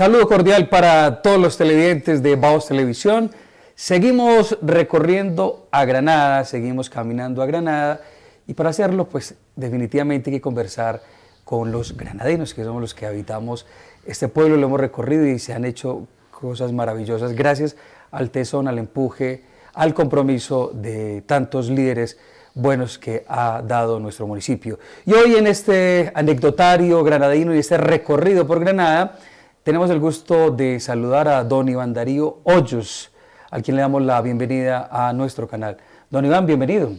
Saludo cordial para todos los televidentes de Vaos Televisión. Seguimos recorriendo a Granada, seguimos caminando a Granada y para hacerlo pues definitivamente hay que conversar con los granadinos, que somos los que habitamos este pueblo. Lo hemos recorrido y se han hecho cosas maravillosas gracias al tesón, al empuje, al compromiso de tantos líderes buenos que ha dado nuestro municipio. Y hoy en este anecdotario granadino y este recorrido por Granada tenemos el gusto de saludar a don Iván Darío Hoyos, a quien le damos la bienvenida a nuestro canal. Don Iván, bienvenido.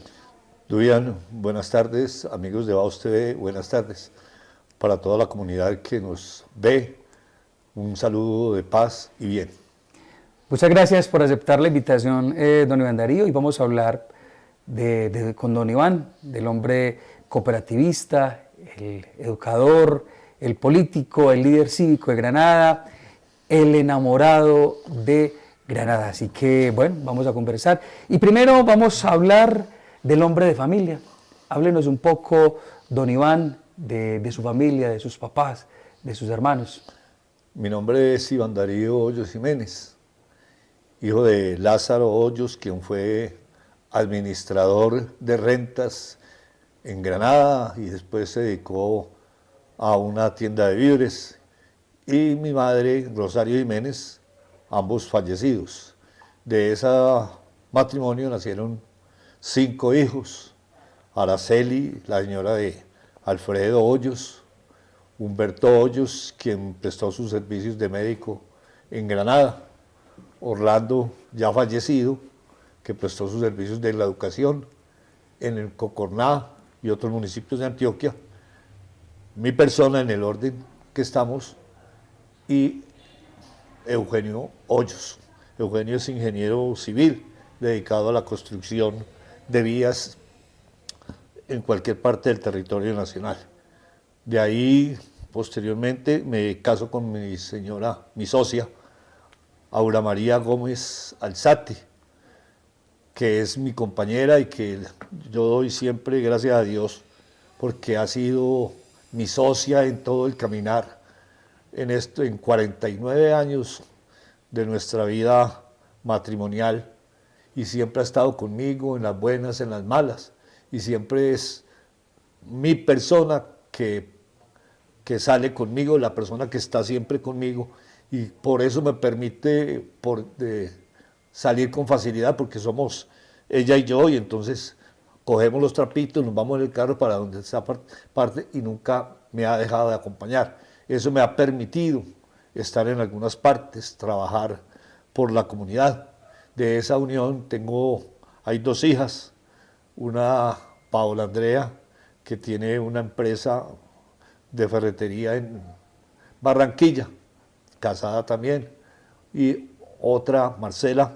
Duyan, buenas tardes, amigos de Vaos TV, buenas tardes. Para toda la comunidad que nos ve, un saludo de paz y bien. Muchas gracias por aceptar la invitación, don Iván Darío, y vamos a hablar con don Iván, del hombre cooperativista, el educador, el político, el líder cívico de Granada, el enamorado de Granada. Así que, bueno, vamos a conversar. Y primero vamos a hablar del hombre de familia. Háblenos un poco, don Iván, de su familia, de sus papás, de sus hermanos. Mi nombre es Iván Darío Hoyos Jiménez, hijo de Lázaro Hoyos, quien fue administrador de rentas en Granada y después se dedicó a una tienda de víveres, y mi madre, Rosario Jiménez, ambos fallecidos. De ese matrimonio nacieron 5 hijos: Araceli, la señora de Alfredo Hoyos, Humberto Hoyos, quien prestó sus servicios de médico en Granada, Orlando, ya fallecido, que prestó sus servicios de la educación en el Cocorná y otros municipios de Antioquia, mi persona en el orden que estamos, y Eugenio Hoyos. Eugenio es ingeniero civil dedicado a la construcción de vías en cualquier parte del territorio nacional. De ahí, posteriormente, me caso con mi señora, mi socia, Aura María Gómez Alzate, que es mi compañera y que yo doy siempre gracias a Dios porque ha sido mi socia en todo el caminar en 49 años de nuestra vida matrimonial, y siempre ha estado conmigo en las buenas, en las malas, y siempre es mi persona que sale conmigo, la persona que está siempre conmigo, y por eso me permite salir con facilidad, porque somos ella y yo, y entonces cogemos los trapitos, nos vamos en el carro para donde esa parte, y nunca me ha dejado de acompañar. Eso me ha permitido estar en algunas partes, trabajar por la comunidad. De esa unión hay 2 hijas, una Paola Andrea, que tiene una empresa de ferretería en Barranquilla, casada también, y otra, Marcela,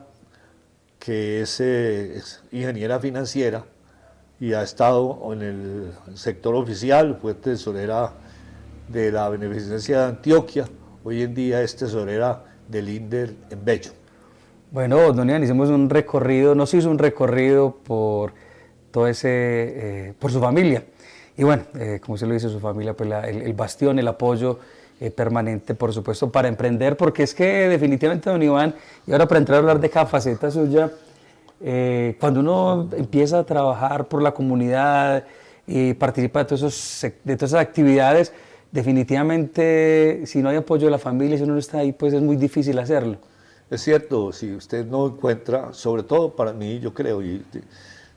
que es ingeniera financiera y ha estado en el sector oficial, fue tesorera de la Beneficencia de Antioquia, hoy en día es tesorera del INDER en Bello. Bueno, don Iván, nos hizo un recorrido por todo por su familia. Y bueno, como se lo dice, su familia, pues el bastión, el apoyo permanente, por supuesto, para emprender, porque es que definitivamente, don Iván, y ahora para entrar a hablar de cada faceta suya, cuando uno empieza a trabajar por la comunidad y participa de todas esas actividades, definitivamente, si no hay apoyo de la familia, si uno no está ahí, pues es muy difícil hacerlo. Es cierto, si usted no encuentra, sobre todo para mí, yo creo,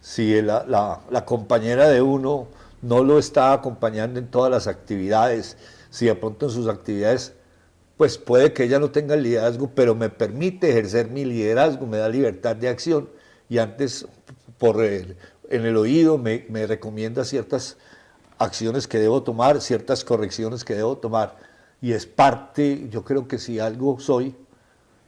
si la compañera de uno no lo está acompañando en todas las actividades, si de pronto en sus actividades, pues puede que ella no tenga el liderazgo, pero me permite ejercer mi liderazgo, me da libertad de acción, y antes en el oído me recomienda ciertas acciones que debo tomar, ciertas correcciones que debo tomar, y es parte, yo creo que si algo soy,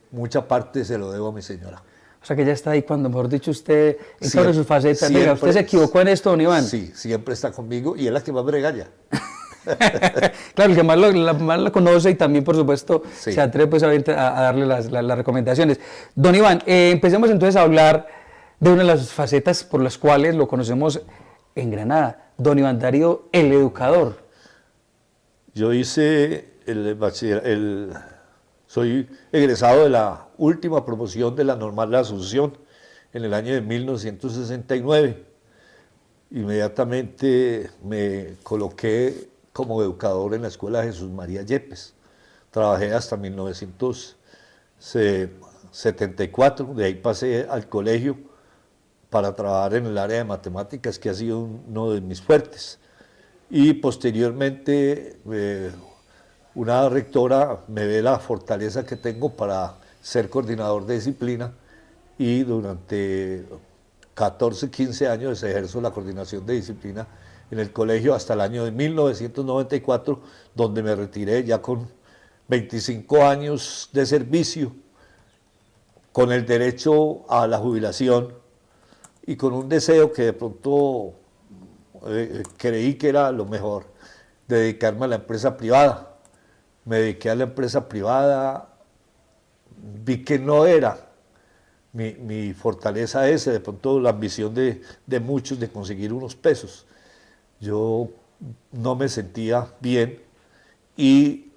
mucha parte se lo debo a mi señora. O sea que ella está ahí cuando, mejor dicho, usted en Siempre, todas sus facetas. Venga, ¿usted se equivocó en esto, don Iván? Sí, siempre está conmigo y es la que más me regaña. Claro, el que más la conoce y también, por supuesto, sí, se atreve pues, a darle las recomendaciones. Don Iván, empecemos entonces a hablar de una de las facetas por las cuales lo conocemos en Granada. Don Iván Darío, el educador. Yo hice Soy egresado de la última promoción de la Normal de la Asunción en el año de 1969. Inmediatamente me coloqué como educador en la Escuela Jesús María Yepes. Trabajé hasta 1974, de ahí pasé al colegio para trabajar en el área de matemáticas, que ha sido uno de mis fuertes. Y posteriormente una rectora me ve la fortaleza que tengo para ser coordinador de disciplina y durante 14, 15 años ejerzo la coordinación de disciplina en el colegio hasta el año de 1994, donde me retiré ya con 25 años de servicio, con el derecho a la jubilación y con un deseo que de pronto creí que era lo mejor, dedicarme a la empresa privada. Me dediqué a la empresa privada, vi que no era mi fortaleza esa, de pronto la ambición de muchos de conseguir unos pesos. Yo no me sentía bien y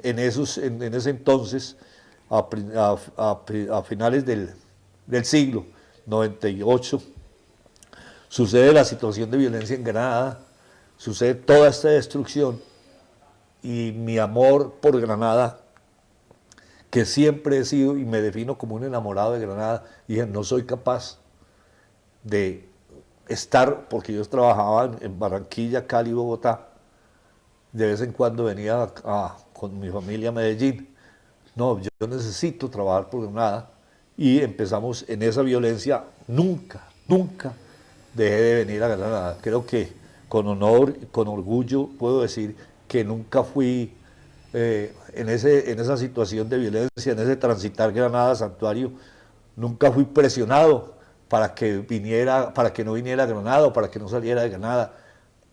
en ese entonces, a finales del siglo 98, sucede la situación de violencia en Granada, sucede toda esta destrucción y mi amor por Granada, que siempre he sido y me defino como un enamorado de Granada, y dije, no soy capaz de estar, porque yo trabajaba en Barranquilla, Cali, Bogotá, de vez en cuando venía con mi familia a Medellín. No, yo necesito trabajar por Granada, y empezamos en esa violencia. Nunca dejé de venir a Granada. Creo que con honor, con orgullo puedo decir que nunca fui en esa situación de violencia, en ese transitar Granada Santuario, nunca fui presionado para que no viniera a Granada o para que no saliera de Granada.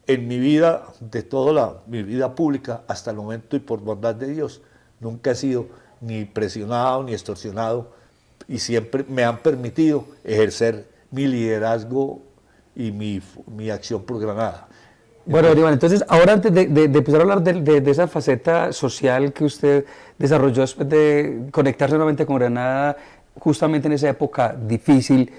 En mi vida, de toda mi vida pública hasta el momento, y por bondad de Dios, nunca he sido ni presionado ni extorsionado, y siempre me han permitido ejercer mi liderazgo y mi acción por Granada. Bueno, Iván, entonces, ahora antes de empezar a hablar de esa faceta social que usted desarrolló después de conectarse nuevamente con Granada, justamente en esa época difícil,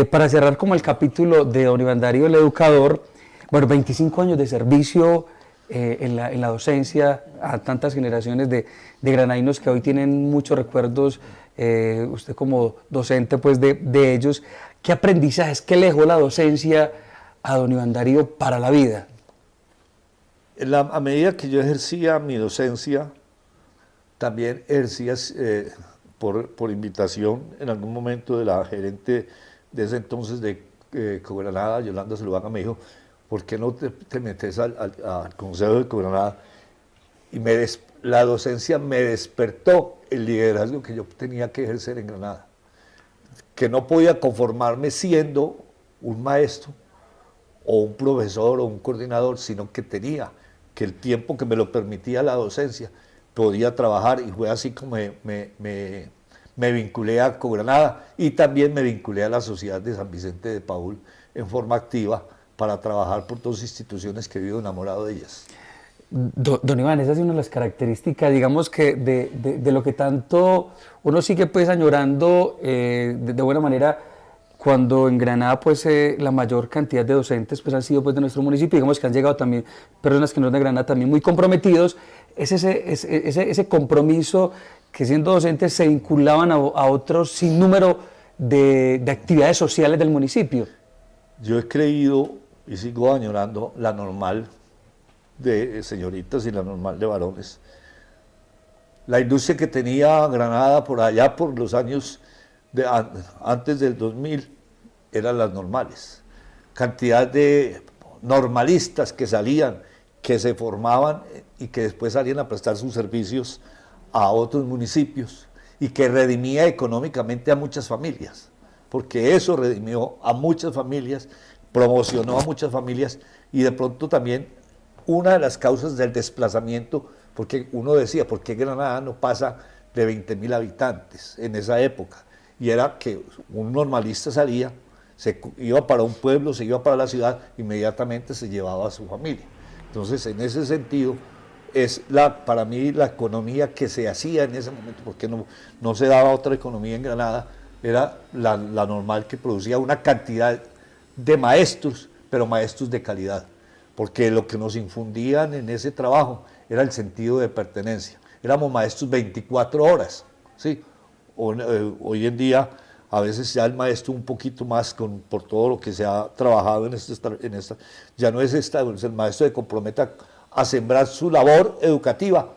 para cerrar como el capítulo de don Iván Darío, el educador, bueno, 25 años de servicio en la docencia a tantas generaciones de granadinos que hoy tienen muchos recuerdos, usted como docente pues de ellos. ¿Qué aprendizajes, qué le dejó la docencia a don Iván Darío para la vida? A medida que yo ejercía mi docencia, también ejercía por invitación en algún momento de la gerente de ese entonces de Cogranada, Yolanda Zuluaga, me dijo, ¿por qué no te metes al Consejo de Cogranada? Y la docencia me despertó el liderazgo que yo tenía que ejercer en Granada, que no podía conformarme siendo un maestro o un profesor o un coordinador, sino que tenía que el tiempo que me lo permitía la docencia, podía trabajar, y fue así como me vinculé a Cogranada, y también me vinculé a la Sociedad de San Vicente de Paúl en forma activa para trabajar por dos instituciones que vivo enamorado de ellas. Don Iván, esa es una de las características, digamos que de lo que tanto uno sigue pues añorando de buena manera, cuando en Granada pues la mayor cantidad de docentes pues han sido pues de nuestro municipio, digamos que han llegado también personas que no son de Granada también muy comprometidos, es ese compromiso que siendo docentes se vinculaban a otros sinnúmero de actividades sociales del municipio. Yo he creído y sigo añorando la normal de señoritas y la normal de varones. La industria que tenía Granada por allá por los años antes del 2000 eran las normales. Cantidad de normalistas que salían, que se formaban y que después salían a prestar sus servicios a otros municipios, y que redimía económicamente a muchas familias, porque eso redimió a muchas familias, promocionó a muchas familias, y de pronto también una de las causas del desplazamiento, porque uno decía, ¿por qué Granada no pasa de 20.000 habitantes en esa época? Y era que un normalista salía, se iba para un pueblo, se iba para la ciudad, inmediatamente se llevaba a su familia. Entonces, en ese sentido, es para mí la economía que se hacía en ese momento, porque no se daba otra economía en Granada, era la normal, que producía una cantidad de maestros, pero maestros de calidad, porque lo que nos infundían en ese trabajo era el sentido de pertenencia. Éramos maestros 24 horas, ¿sí? Hoy en día a veces ya el maestro un poquito más por todo lo que se ha trabajado en esta ya no es el maestro se compromete a sembrar su labor educativa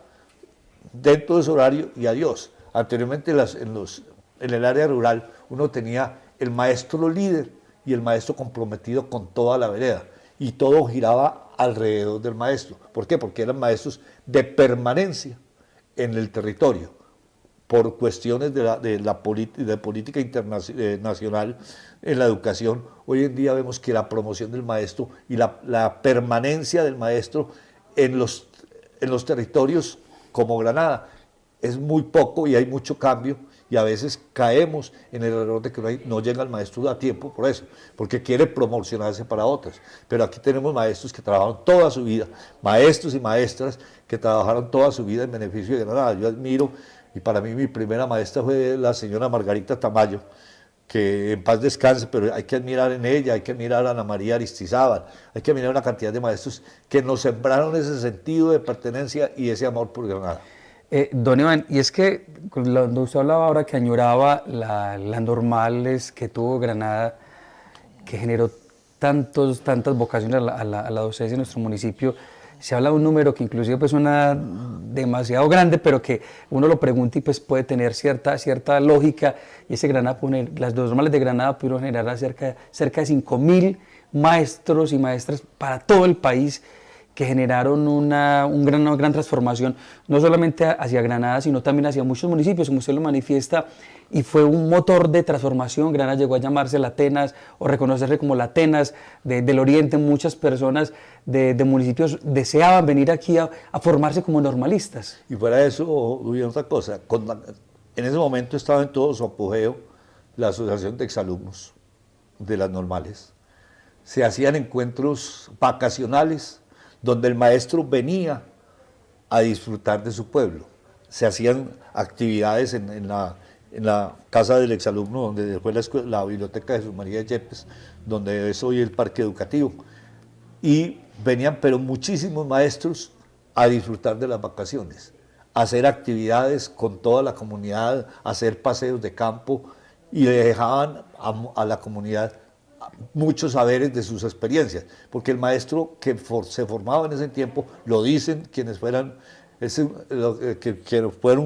dentro de su horario y adiós. Anteriormente en el área rural uno tenía el maestro líder y el maestro comprometido con toda la vereda, y todo giraba alrededor del maestro. ¿Por qué? Porque eran maestros de permanencia en el territorio, por cuestiones de política internacional en la educación. Hoy en día vemos que la promoción del maestro y la permanencia del maestro en los territorios como Granada es muy poco, y hay mucho cambio, y a veces caemos en el error de que no llega el maestro a tiempo por eso, porque quiere promocionarse para otros. Pero aquí tenemos maestros que trabajaron toda su vida, maestros y maestras que trabajaron toda su vida en beneficio de Granada. Yo admiro, y para mí mi primera maestra fue la señora Margarita Tamayo, que en paz descanse, pero hay que admirar en ella, hay que admirar a Ana María Aristizábal, hay que admirar una cantidad de maestros que nos sembraron ese sentido de pertenencia y ese amor por Granada. Don Iván, y es que cuando usted hablaba ahora que añoraba las normales que tuvo Granada, que generó tantas vocaciones a la docencia en nuestro municipio, se habla de un número que inclusive pues suena demasiado grande, pero que uno lo pregunta y pues puede tener cierta lógica, y ese Granada, las normales de Granada pudieron generar cerca de 5.000 maestros y maestras para todo el país, que generaron una gran transformación, no solamente hacia Granada, sino también hacia muchos municipios, como usted lo manifiesta, y fue un motor de transformación. Granada llegó a llamarse la Atenas, o reconocerse como la Atenas del Oriente. Muchas personas de municipios deseaban venir aquí a formarse como normalistas. Y fuera de eso, hubo otra cosa, en ese momento estaba en todo su apogeo la Asociación de Exalumnos de las normales. Se hacían encuentros vacacionales, donde el maestro venía a disfrutar de su pueblo. Se hacían actividades en la casa del exalumno, donde fue la biblioteca de Jesús María de Yepes, donde es hoy el parque educativo. Y venían, pero muchísimos maestros, a disfrutar de las vacaciones, a hacer actividades con toda la comunidad, a hacer paseos de campo, y le dejaban a la comunidad muchos saberes de sus experiencias, porque el maestro que se formaba en ese tiempo, lo dicen quienes fueron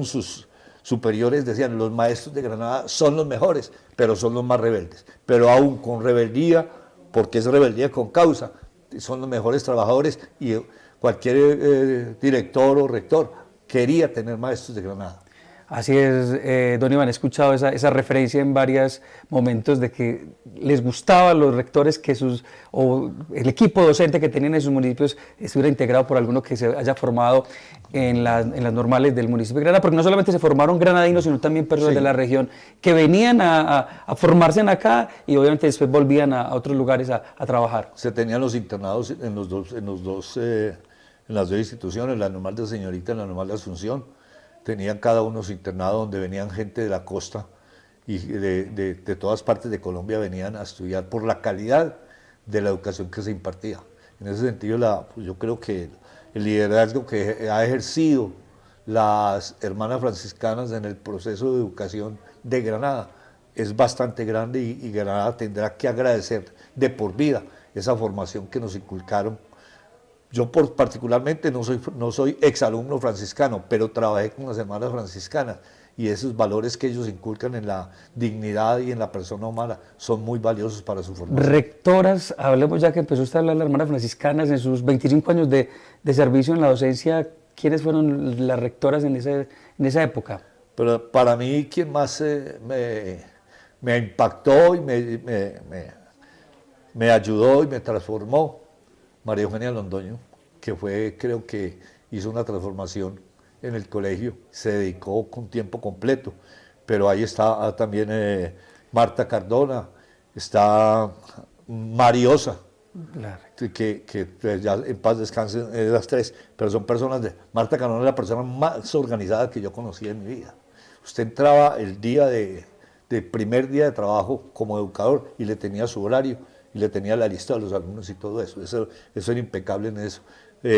sus superiores, decían: los maestros de Granada son los mejores, pero son los más rebeldes, pero aún con rebeldía, porque es rebeldía con causa, son los mejores trabajadores, y cualquier director o rector quería tener maestros de Granada. Así es, don Iván, he escuchado esa referencia en varios momentos de que les gustaba a los rectores que el equipo docente que tenían en sus municipios estuviera integrado por alguno que se haya formado en las normales del municipio de Granada, porque no solamente se formaron granadinos, sino también personas de la región que venían a formarse en acá, y obviamente después volvían a otros lugares a trabajar. Se tenían los internados en las dos instituciones, la normal de Señorita y la normal de Asunción. Tenían cada uno su internado, donde venían gente de la costa y de todas partes de Colombia, venían a estudiar por la calidad de la educación que se impartía. En ese sentido, yo creo que el liderazgo que ha ejercido las hermanas franciscanas en el proceso de educación de Granada es bastante grande, y Granada tendrá que agradecer de por vida esa formación que nos inculcaron. Yo particularmente no soy exalumno franciscano, pero trabajé con las hermanas franciscanas, y esos valores que ellos inculcan en la dignidad y en la persona humana son muy valiosos para su formación. Rectoras, hablemos, ya que empezó usted a hablar de las hermanas franciscanas, en sus 25 años de servicio en la docencia, ¿quiénes fueron las rectoras en esa época? Pero para mí, quien más me impactó y me ayudó y me transformó, María Eugenia Londoño, que creo que hizo una transformación en el colegio, se dedicó con tiempo completo, pero ahí está también Marta Cardona, está Mariosa, Claro. que pues, ya en paz descansen las tres, pero son personas de... Marta Canón es la persona más organizada que yo conocí en mi vida. Usted entraba el día de primer día de trabajo como educador y le tenía su horario y le tenía la lista de los alumnos y todo eso. Eso era impecable en eso.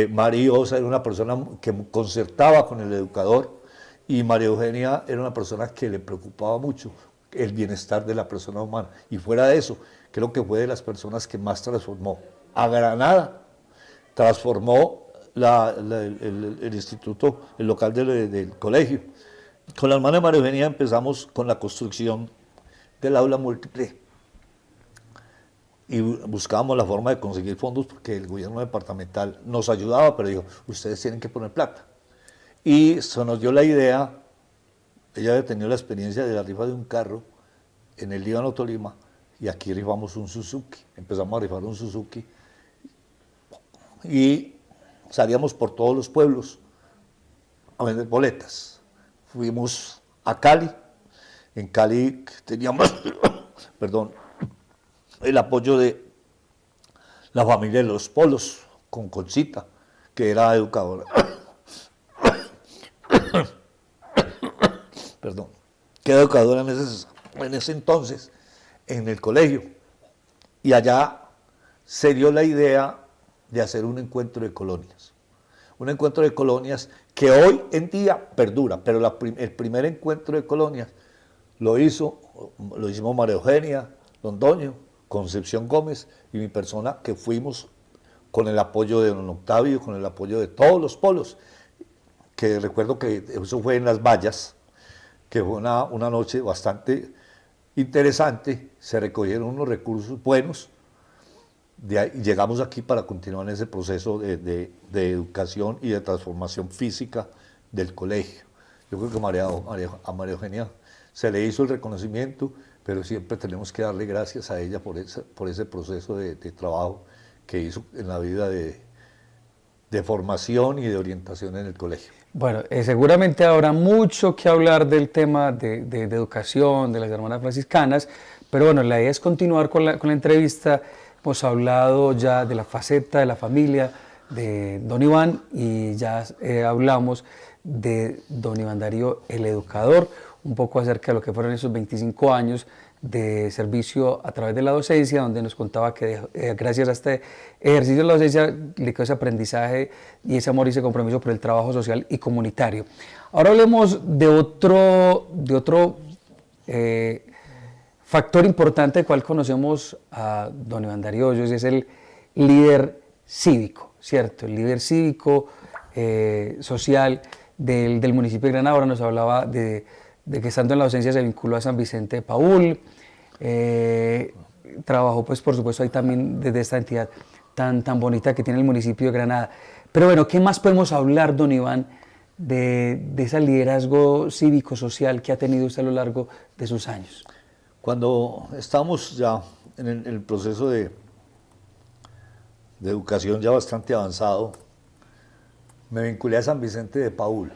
María Osa era una persona que concertaba con el educador y María Eugenia era una persona que le preocupaba mucho el bienestar de la persona humana. Y fuera de eso, creo que fue de las personas que más transformó a Granada, transformó el instituto, el local del colegio. Con la hermana María Eugenia empezamos con la construcción del aula múltiple y buscábamos la forma de conseguir fondos porque el gobierno departamental nos ayudaba, pero dijo, ustedes tienen que poner plata. Y se nos dio la idea, ella había tenido la experiencia de la rifa de un carro en el Líbano Tolima, y aquí rifamos un Suzuki, empezamos a rifar un Suzuki, y salíamos por todos los pueblos a vender boletas. Fuimos a Cali, en Cali teníamos, perdón, el apoyo de la familia de los Polos, con Conchita, que era educadora. Perdón, que era educadora en ese entonces, en el colegio. Y allá se dio la idea de hacer un encuentro de colonias. Un encuentro de colonias que hoy en día perdura, pero el primer encuentro de colonias lo hicimos María Eugenia Londoño, Concepción Gómez y mi persona, que fuimos con el apoyo de don Octavio, con el apoyo de todos los polos, que recuerdo que eso fue en Las Vallas, que fue una noche bastante interesante, se recogieron unos recursos buenos, y llegamos aquí para continuar en ese proceso de educación y de transformación física del colegio. Yo creo que a María Eugenia se le hizo el reconocimiento, pero siempre tenemos que darle gracias a ella por ese proceso de trabajo que hizo en la vida de formación y de orientación en el colegio. Bueno, seguramente habrá mucho que hablar del tema de educación, de las hermanas franciscanas, pero bueno, la idea es continuar con la entrevista. Hemos hablado ya de la faceta de la familia de don Iván y ya hablamos de don Iván Darío, el educador, un poco acerca de lo que fueron esos 25 años de servicio a través de la docencia, donde nos contaba que gracias a este ejercicio de la docencia le quedó ese aprendizaje y ese amor y ese compromiso por el trabajo social y comunitario. Ahora hablemos de otro factor importante del cual conocemos a don Iván Darío Hoyos, es el líder cívico, ¿cierto? El líder cívico, social del municipio de Granada. Ahora nos hablaba de que estando en la docencia se vinculó a San Vicente de Paúl, trabajó pues por supuesto ahí también desde esta entidad tan bonita que tiene el municipio de Granada. Pero bueno, ¿qué más podemos hablar, don Iván, de ese liderazgo cívico-social que ha tenido usted a lo largo de sus años? Cuando estamos ya en el proceso de educación ya bastante avanzado, me vinculé a San Vicente de Paúl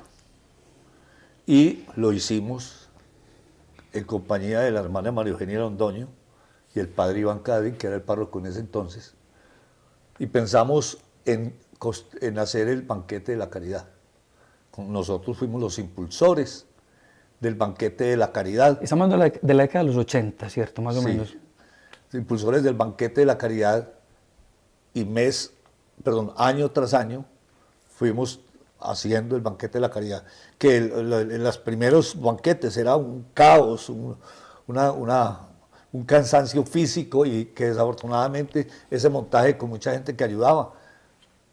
y lo hicimos en compañía de la hermana María Eugenia Londoño y el padre Iván Cadín, que era el párroco en ese entonces, y pensamos en hacer el banquete de la caridad. Nosotros fuimos los impulsores del banquete de la caridad. Estamos hablando de la década de los 80, ¿cierto? Más o menos. Impulsores del banquete de la caridad, y año tras año fuimos haciendo el banquete de la caridad, que en los primeros banquetes era un caos, un cansancio físico, y que desafortunadamente ese montaje con mucha gente que ayudaba,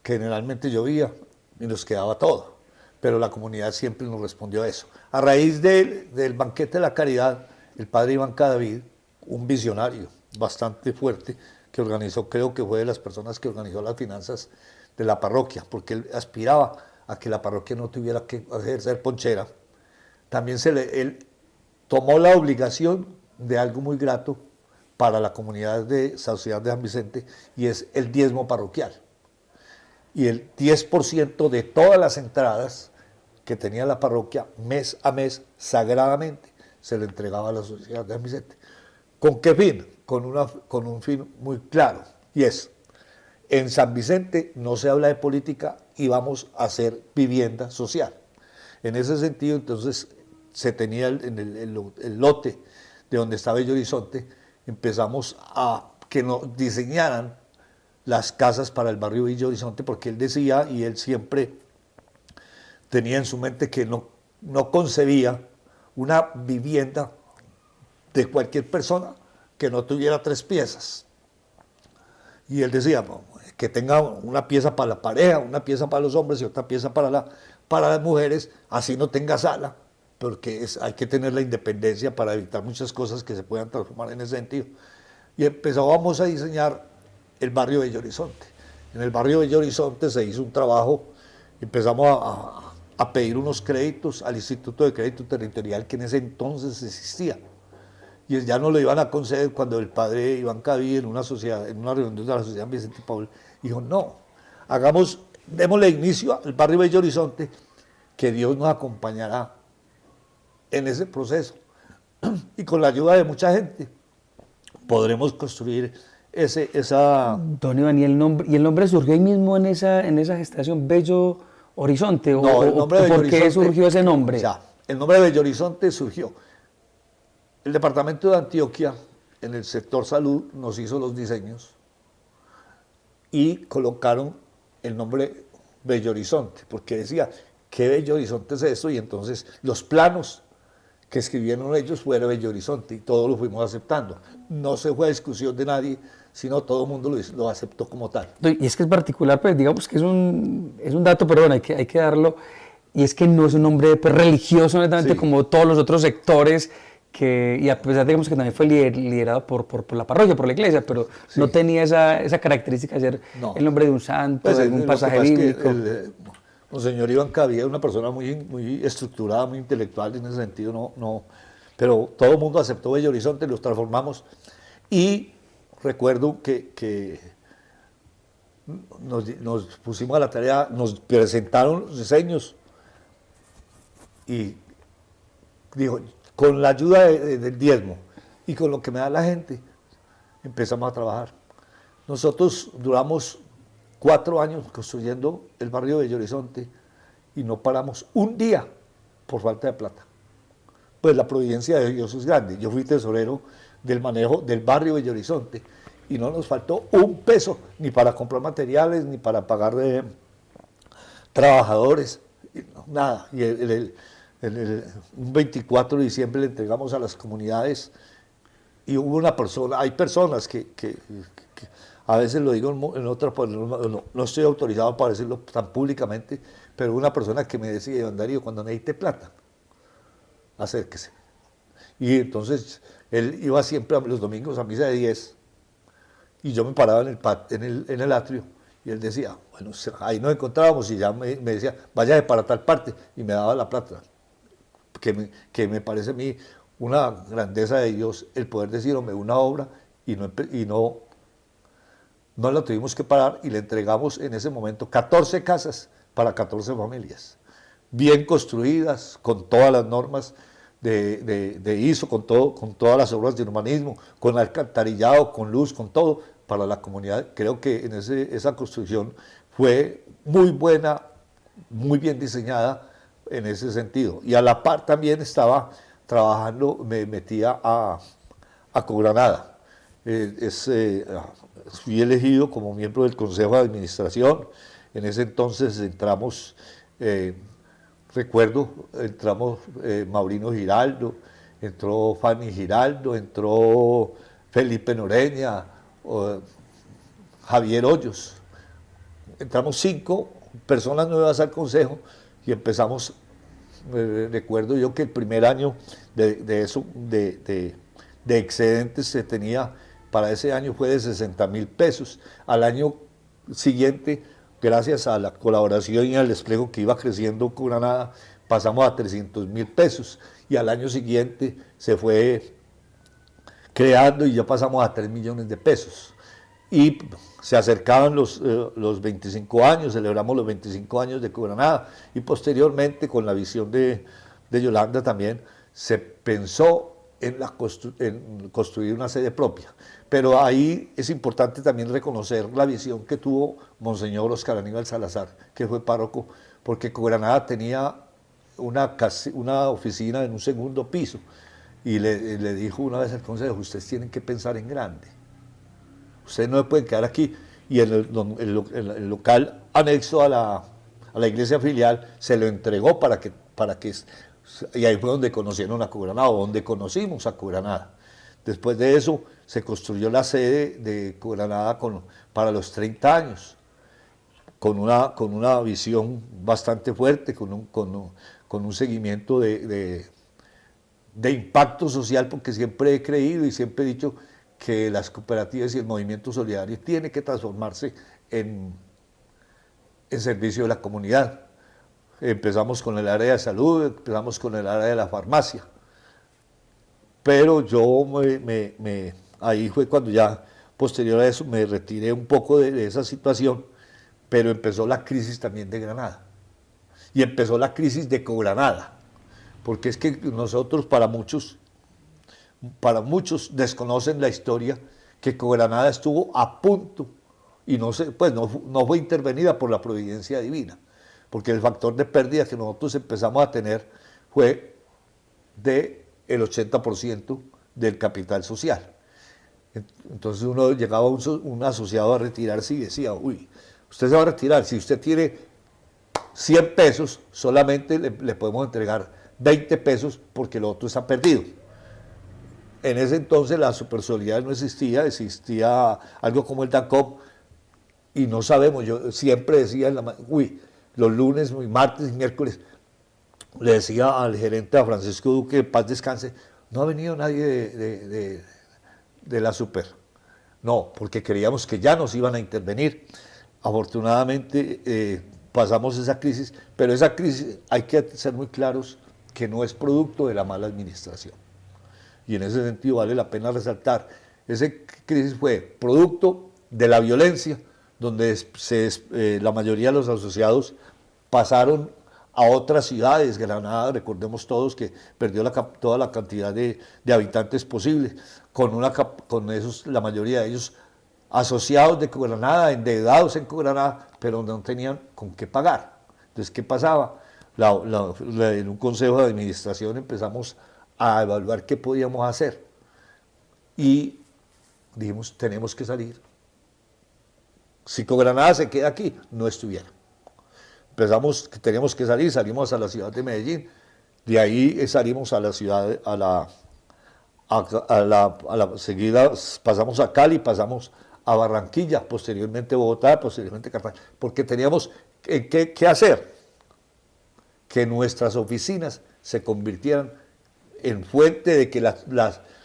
que generalmente llovía y nos quedaba todo, pero la comunidad siempre nos respondió a eso. A raíz del banquete de la caridad, el padre Iván Cadavid, un visionario bastante fuerte, que organizó, creo que fue de las personas que organizó las finanzas de la parroquia, porque él aspiraba a que la parroquia no tuviera que ejercer ponchera. También él tomó la obligación de algo muy grato para la comunidad de Sociedad de San Vicente, y es el diezmo parroquial. Y el 10% de todas las entradas que tenía la parroquia, mes a mes, sagradamente, se le entregaba a la Sociedad de San Vicente. ¿Con qué fin? Con un fin muy claro, y es en San Vicente no se habla de política y vamos a hacer vivienda social. En ese sentido, entonces, se tenía el lote de donde está Bello Horizonte, empezamos a que nos diseñaran las casas para el barrio Bello Horizonte, porque él decía, y él siempre tenía en su mente que no concebía una vivienda de cualquier persona que no tuviera 3 piezas. Y él decía que tenga una pieza para la pareja, una pieza para los hombres y otra pieza para las mujeres, así no tenga sala, porque hay que tener la independencia para evitar muchas cosas que se puedan transformar en ese sentido. Y empezábamos a diseñar el barrio Bello Horizonte. En el barrio Bello Horizonte se hizo un trabajo, empezamos a pedir unos créditos al Instituto de Crédito Territorial que en ese entonces existía. Y ya no lo iban a conceder cuando el padre Iván Caví en una reunión de la Sociedad Vicente Paul dijo, no, démosle inicio al barrio Bello Horizonte, que Dios nos acompañará en ese proceso. Y con la ayuda de mucha gente podremos construir esa... Don Iván, ¿y el nombre surgió ahí mismo en esa gestación, Bello Horizonte? No, el nombre de Bello ¿Por qué Horizonte, surgió ese nombre? Ya, el nombre de Bello Horizonte surgió. El departamento de Antioquia, en el sector salud, nos hizo los diseños y colocaron el nombre Bello Horizonte, porque decía, ¿qué Bello Horizonte es esto? Y entonces los planos que escribieron ellos fueron Bello Horizonte y todos lo fuimos aceptando. No se fue a discusión de nadie, sino todo el mundo lo aceptó como tal. Y es que es particular, pues digamos que es un dato, pero bueno, hay que darlo, y es que no es un nombre pues, religioso netamente, sí, como todos los otros sectores, y a pesar digamos que también fue liderado por la parroquia, por la iglesia, pero sí, no tenía esa característica de ser el nombre de un santo, pues de algún pasaje bíblico. Monseñor Iván Caví es una persona muy estructurada, muy intelectual en ese sentido, pero todo el mundo aceptó Bello Horizonte, los transformamos, y recuerdo que nos pusimos a la tarea, nos presentaron los diseños, y dijo, con la ayuda del diezmo y con lo que me da la gente, empezamos a trabajar. Nosotros duramos 4 años construyendo el barrio Bello Horizonte y no paramos un día por falta de plata. Pues la providencia de Dios es grande. Yo fui tesorero del manejo del barrio Bello Horizonte y no nos faltó un peso ni para comprar materiales, ni para pagar trabajadores, nada. Y un 24 de diciembre le entregamos a las comunidades y hubo una persona, hay personas que a veces lo digo en otra, pues no estoy autorizado para decirlo tan públicamente, pero una persona que me decía, Iván Darío, cuando necesite plata, acérquese. Y entonces él iba siempre los domingos a misa de 10 y yo me paraba en el atrio y él decía, bueno, ahí nos encontrábamos y ya me decía, váyase para tal parte y me daba la plata. Que me parece a mí una grandeza de Dios el poder decir, hombre, una obra y no la tuvimos que parar y le entregamos en ese momento 14 casas para 14 familias, bien construidas, con todas las normas de ISO, con todas las obras de urbanismo, con alcantarillado, con luz, con todo, para la comunidad. Creo que en esa construcción fue muy buena, muy bien diseñada, en ese sentido. Y a la par también estaba trabajando, me metía a Cogranada. Fui elegido como miembro del Consejo de Administración. En ese entonces entramos, entramos Maurino Giraldo, entró Fanny Giraldo, entró Felipe Noreña, Javier Hoyos. Entramos 5 personas nuevas al Consejo y empezamos. Recuerdo yo que el primer año de excedentes se tenía, para ese año fue de 60.000 pesos. Al año siguiente, gracias a la colaboración y al despliegue que iba creciendo con Granada, pasamos a 300.000 pesos. Y al año siguiente se fue creando y ya pasamos a 3 millones de pesos. Y se acercaban los 25 años, celebramos los 25 años de Granada y posteriormente con la visión de Yolanda también se pensó en construir una sede propia. Pero ahí es importante también reconocer la visión que tuvo Monseñor Oscar Aníbal Salazar, que fue párroco, porque Cogranada tenía una oficina en un segundo piso, y le dijo una vez al consejo: ustedes tienen que pensar en grande, ustedes no se pueden quedar aquí. Y el local anexo a la iglesia filial se lo entregó y ahí fue donde conocieron a Cogranada, o donde conocimos a Cogranada. Después de eso se construyó la sede de Cogranada para los 30 años, con una visión bastante fuerte, con un seguimiento de impacto social, porque siempre he creído y siempre he dicho que las cooperativas y el movimiento solidario tiene que transformarse en servicio de la comunidad. Empezamos con el área de salud, empezamos con el área de la farmacia, pero yo ahí fue cuando ya, posterior a eso, me retiré un poco de esa situación, pero empezó la crisis también de Granada, y empezó la crisis de Cogranada, porque es que nosotros, para muchos desconocen la historia, que Cogranada estuvo a punto, y no fue intervenida por la providencia divina, porque el factor de pérdida que nosotros empezamos a tener fue del 80% del capital social. Entonces uno llegaba, un asociado, a retirarse y decía: uy, usted se va a retirar, si usted tiene 100 pesos, solamente le podemos entregar 20 pesos porque lo otro está perdido. En ese entonces la supersolidaridad no existía, existía algo como el DACOP, y no sabemos. Yo siempre decía, los lunes, martes y miércoles, le decía al gerente, a Francisco Duque, paz descanse: no ha venido nadie de la super. No, porque creíamos que ya nos iban a intervenir. Afortunadamente pasamos esa crisis, pero esa crisis, hay que ser muy claros, que no es producto de la mala administración. Y en ese sentido vale la pena resaltar, esa crisis fue producto de la violencia, donde la mayoría de los asociados pasaron a otras ciudades. Granada, recordemos todos que perdió toda la cantidad de habitantes posible, la mayoría de ellos asociados de Granada, endeudados en Granada, pero no tenían con qué pagar. Entonces, ¿qué pasaba? En un consejo de administración empezamos a evaluar qué podíamos hacer, y dijimos: tenemos que salir. Si Cogranada se queda aquí, no estuviera. Empezamos que teníamos que salir, salimos a la ciudad de Medellín, de ahí salimos a la ciudad, seguida pasamos a Cali, pasamos a Barranquilla, posteriormente Bogotá, posteriormente Cartagena, porque teníamos ¿qué hacer? Que nuestras oficinas se convirtieran en fuente de que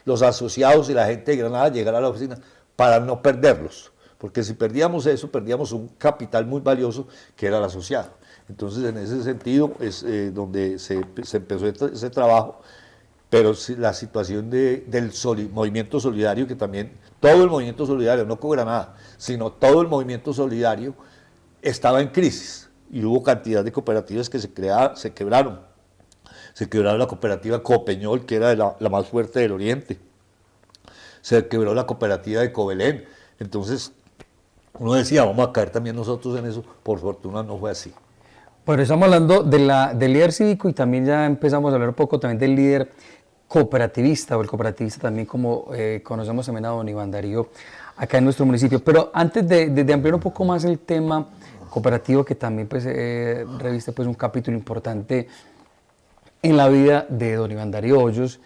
los asociados y la gente de Granada llegara a la oficina, para no perderlos. Porque si perdíamos eso, perdíamos un capital muy valioso, que era el asociado. Entonces, en ese sentido es donde se empezó ese trabajo. Pero la situación del movimiento solidario, que también todo el movimiento solidario, no Cogranada, sino todo el movimiento solidario, estaba en crisis, y hubo cantidad de cooperativas que se quebraron. Se quebró la cooperativa Copeñol, que era la más fuerte del Oriente. Se quebró la cooperativa de Cobelén. Entonces, uno decía: vamos a caer también nosotros en eso. Por fortuna no fue así. Bueno, estamos hablando del líder cívico, y también ya empezamos a hablar un poco también del líder cooperativista, o el cooperativista también, como conocemos también a don Iván Darío acá en nuestro municipio. Pero antes de ampliar un poco más el tema cooperativo, que también pues, reviste pues, un capítulo importante en la vida de don Iván Darío Hoyos,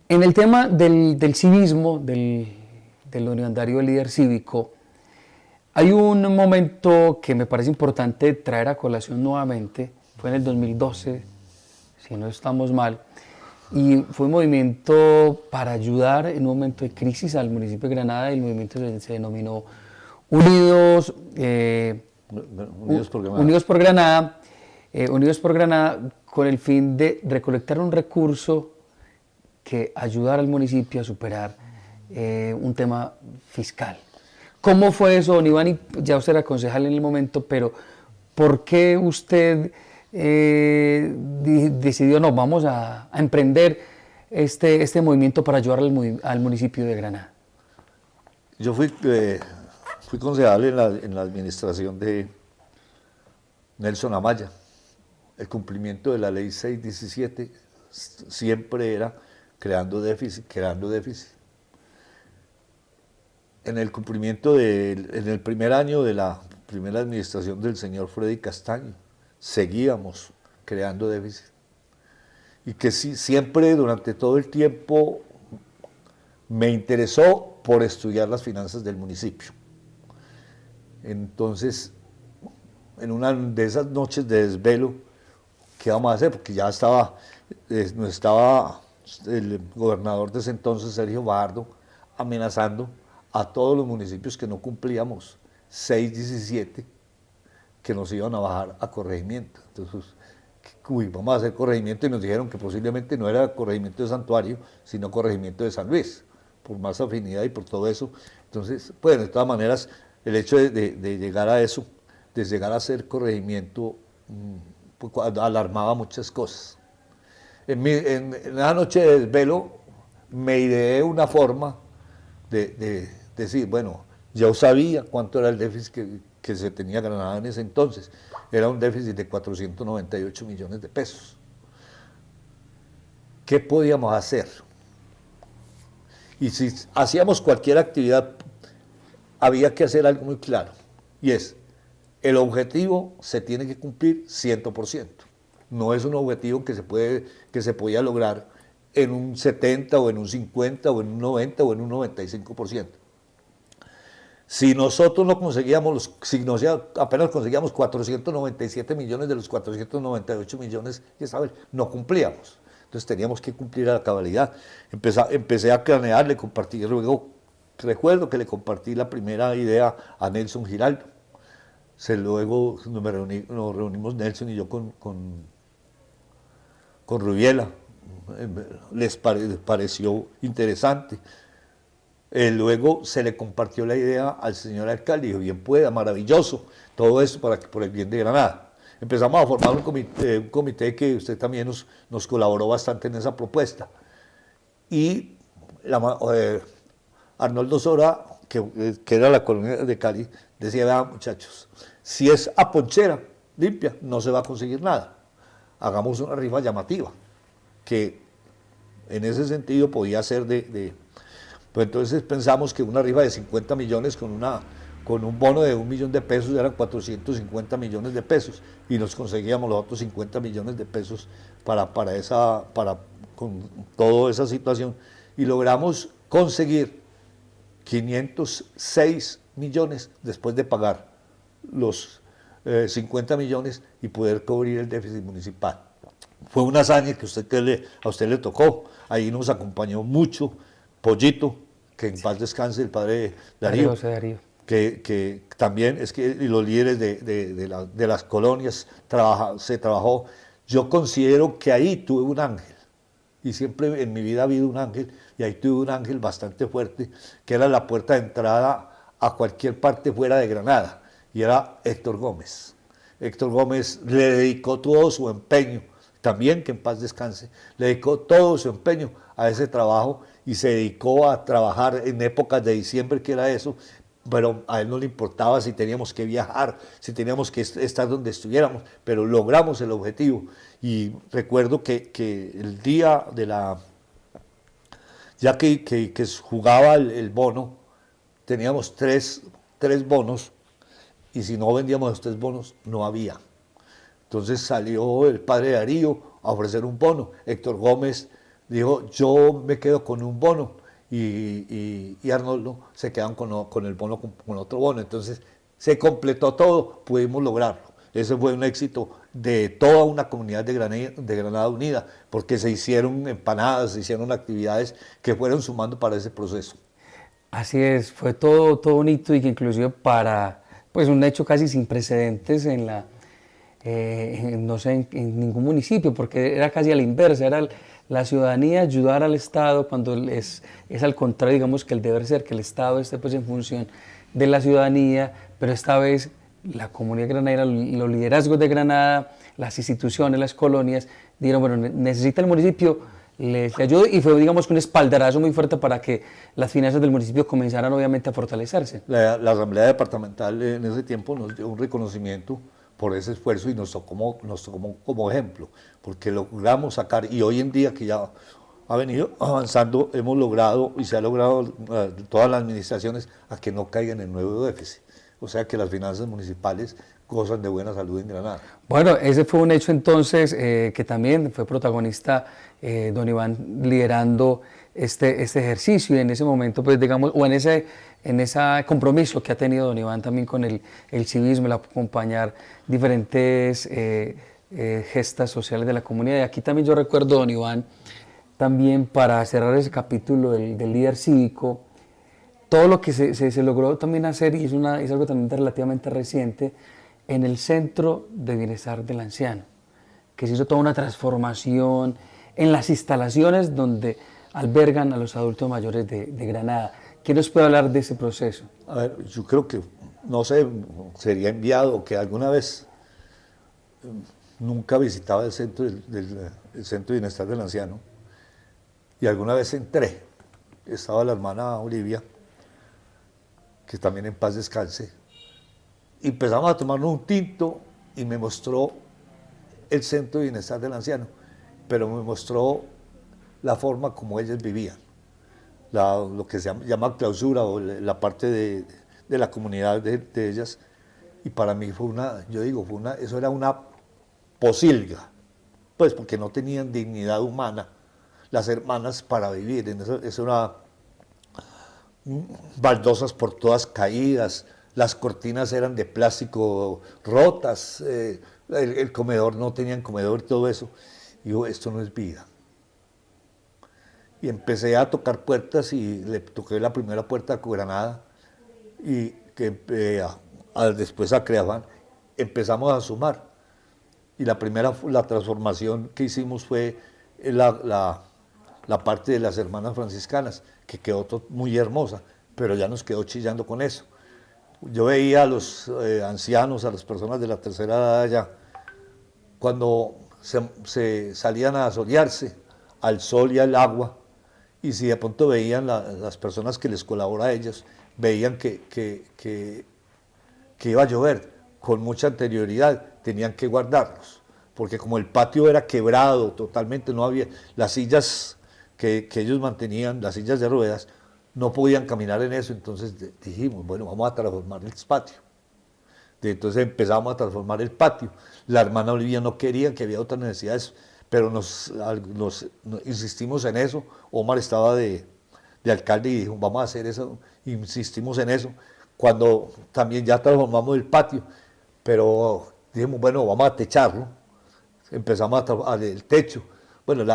en el tema del civismo, del don Iván Darío, el líder cívico, hay un momento que me parece importante traer a colación nuevamente. Fue en el 2012, si no estamos mal, y fue un movimiento para ayudar en un momento de crisis al municipio de Granada, y el movimiento se denominó Unidos por Granada, con el fin de recolectar un recurso que ayudara al municipio a superar un tema fiscal. ¿Cómo fue eso, don Iván? Y ya usted era concejal en el momento, pero ¿por qué usted decidió, no, vamos a emprender este movimiento para ayudar al municipio de Granada? Yo fui concejal en la administración de Nelson Amaya. El cumplimiento de la ley 617 siempre era creando déficit. En el cumplimiento en el primer año de la primera administración del señor Freddy Castaño, seguíamos creando déficit. Y que sí, siempre durante todo el tiempo me interesó por estudiar las finanzas del municipio. Entonces, en una de esas noches de desvelo, ¿qué vamos a hacer? Porque ya estaba el gobernador de ese entonces, Sergio Fajardo, amenazando a todos los municipios que no cumplíamos 617, que nos iban a bajar a corregimiento. Entonces, vamos a hacer corregimiento, y nos dijeron que posiblemente no era corregimiento de Santuario, sino corregimiento de San Luis, por más afinidad y por todo eso. Entonces, bueno, de todas maneras, el hecho de llegar a eso, de llegar a hacer corregimiento, pues, alarmaba muchas cosas. En la noche de desvelo me ideé una forma de decir, bueno, yo sabía cuánto era el déficit que se tenía Granada en ese entonces. Era un déficit de 498 millones de pesos. ¿Qué podíamos hacer? Y si hacíamos cualquier actividad, había que hacer algo muy claro, y es, el objetivo se tiene que cumplir 100%. No es un objetivo que se podía lograr en un 70 o en un 50 o en un 90 o en un 95%. Si nosotros no conseguíamos, apenas conseguíamos 497 millones de los 498 millones, ya sabes, no cumplíamos. Entonces teníamos que cumplir a la cabalidad. Empecé a cranear, le compartí, luego recuerdo que le compartí la primera idea a Nelson Giraldo. Luego nos reunimos Nelson y yo con Rubiela. Les pareció interesante. Luego se le compartió la idea al señor alcalde y dijo, bien pueda, maravilloso, todo esto por el bien de Granada. Empezamos a formar un comité que usted también nos colaboró bastante en esa propuesta. Y Arnoldo Sora, que era la colonia de Cali, decía, vean muchachos, si es a ponchera limpia, no se va a conseguir nada. Hagamos una rifa llamativa, que en ese sentido podía ser pues entonces pensamos que una rifa de 50 millones con un bono de 1 millón de pesos eran 450 millones de pesos, y nos conseguíamos los otros 50 millones de pesos con toda esa situación, y logramos conseguir 506 millones después de pagar los 50 millones y poder cubrir el déficit municipal. Fue una hazaña que a usted le tocó. Ahí nos acompañó mucho Pollito, que en paz descanse, el padre Darío. Que también es que y los líderes de las colonias se trabajó. Yo considero que ahí tuve un ángel, y siempre en mi vida ha habido un ángel, y ahí tuve un ángel bastante fuerte, que era la puerta de entrada a cualquier parte fuera de Granada, y era Héctor Gómez. Héctor Gómez le dedicó todo su empeño, también que en paz descanse, le dedicó todo su empeño a ese trabajo, y se dedicó a trabajar en épocas de diciembre, que era eso, pero a él no le importaba si teníamos que viajar, si teníamos que estar donde estuviéramos, pero logramos el objetivo. Y recuerdo que el día ya que jugaba el bono, teníamos tres bonos, y si no vendíamos los 3 bonos, no había. Entonces salió el padre Darío a ofrecer un bono. Héctor Gómez dijo, yo me quedo con un bono, y Arnoldo se quedan con el bono, con otro bono. Entonces se completó todo, pudimos lograrlo. Ese fue un éxito de toda una comunidad de Granada Unida, porque se hicieron empanadas, se hicieron actividades que fueron sumando para ese proceso. Así es, fue todo bonito, y que inclusive para pues un hecho casi sin precedentes no sé, en ningún municipio, porque era casi a la inversa, era la ciudadanía ayudar al Estado cuando es al contrario, digamos, que el deber ser que el Estado esté pues en función de la ciudadanía, pero esta vez la comunidad granadina, los liderazgos de Granada, las instituciones, las colonias, dijeron, bueno, necesita el municipio les ayudó y fue, digamos, que un espaldarazo muy fuerte para que las finanzas del municipio comenzaran obviamente a fortalecerse. La Asamblea Departamental en ese tiempo nos dio un reconocimiento por ese esfuerzo y nos tomó como ejemplo, porque logramos sacar, y hoy en día que ya ha venido avanzando, hemos logrado y se ha logrado todas las administraciones a que no caigan en nuevo déficit. O sea que las finanzas municipales gozan de buena salud en Granada. Bueno, ese fue un hecho entonces que también fue protagonista don Iván liderando este ejercicio y en ese momento, pues digamos, o en ese compromiso que ha tenido don Iván también con el civismo, el acompañar diferentes gestas sociales de la comunidad. Y aquí también yo recuerdo, don Iván, también para cerrar ese capítulo del líder cívico, todo lo que se logró también hacer, y es algo también relativamente reciente, en el Centro de Bienestar del Anciano, que se hizo toda una transformación en las instalaciones donde albergan a los adultos mayores de Granada. ¿Quién nos puede hablar de ese proceso? A ver, yo creo que, no sé, sería enviado que alguna vez nunca visitaba el Centro el Centro de Bienestar del Anciano, y alguna vez entré, estaba la hermana Olivia, que también en paz descanse, y empezamos a tomarnos un tinto y me mostró el Centro de Bienestar del Anciano, pero me mostró la forma como ellas vivían, lo que se llama clausura o la parte de la comunidad de ellas, y para mí fue eso era una posilga, pues porque no tenían dignidad humana las hermanas para vivir, eso era baldosas por todas caídas, las cortinas eran de plástico rotas, el comedor no tenían comedor y todo eso. Y yo, esto no es vida. Y empecé a tocar puertas y le toqué la primera puerta a Granada y que después a Creafán empezamos a sumar. Y la transformación que hicimos fue la parte de las hermanas franciscanas, que quedó muy hermosa, pero ya nos quedó chillando con eso. Yo veía a los ancianos, a las personas de la tercera edad allá, cuando se salían a solearse al sol y al agua, y si de pronto veían las personas que les colabora a ellos, veían que iba a llover con mucha anterioridad, tenían que guardarlos, porque como el patio era quebrado totalmente, no había las sillas que ellos mantenían, las sillas de ruedas, no podían caminar en eso, entonces dijimos, bueno, vamos a transformar el patio. Entonces empezamos a transformar el patio. La hermana Olivia no quería, que había otras necesidades, pero nos insistimos en eso. Omar estaba de alcalde y dijo, vamos a hacer eso, insistimos en eso. Cuando también ya transformamos el patio, pero dijimos, bueno, vamos a techarlo. Empezamos a el techo. Bueno,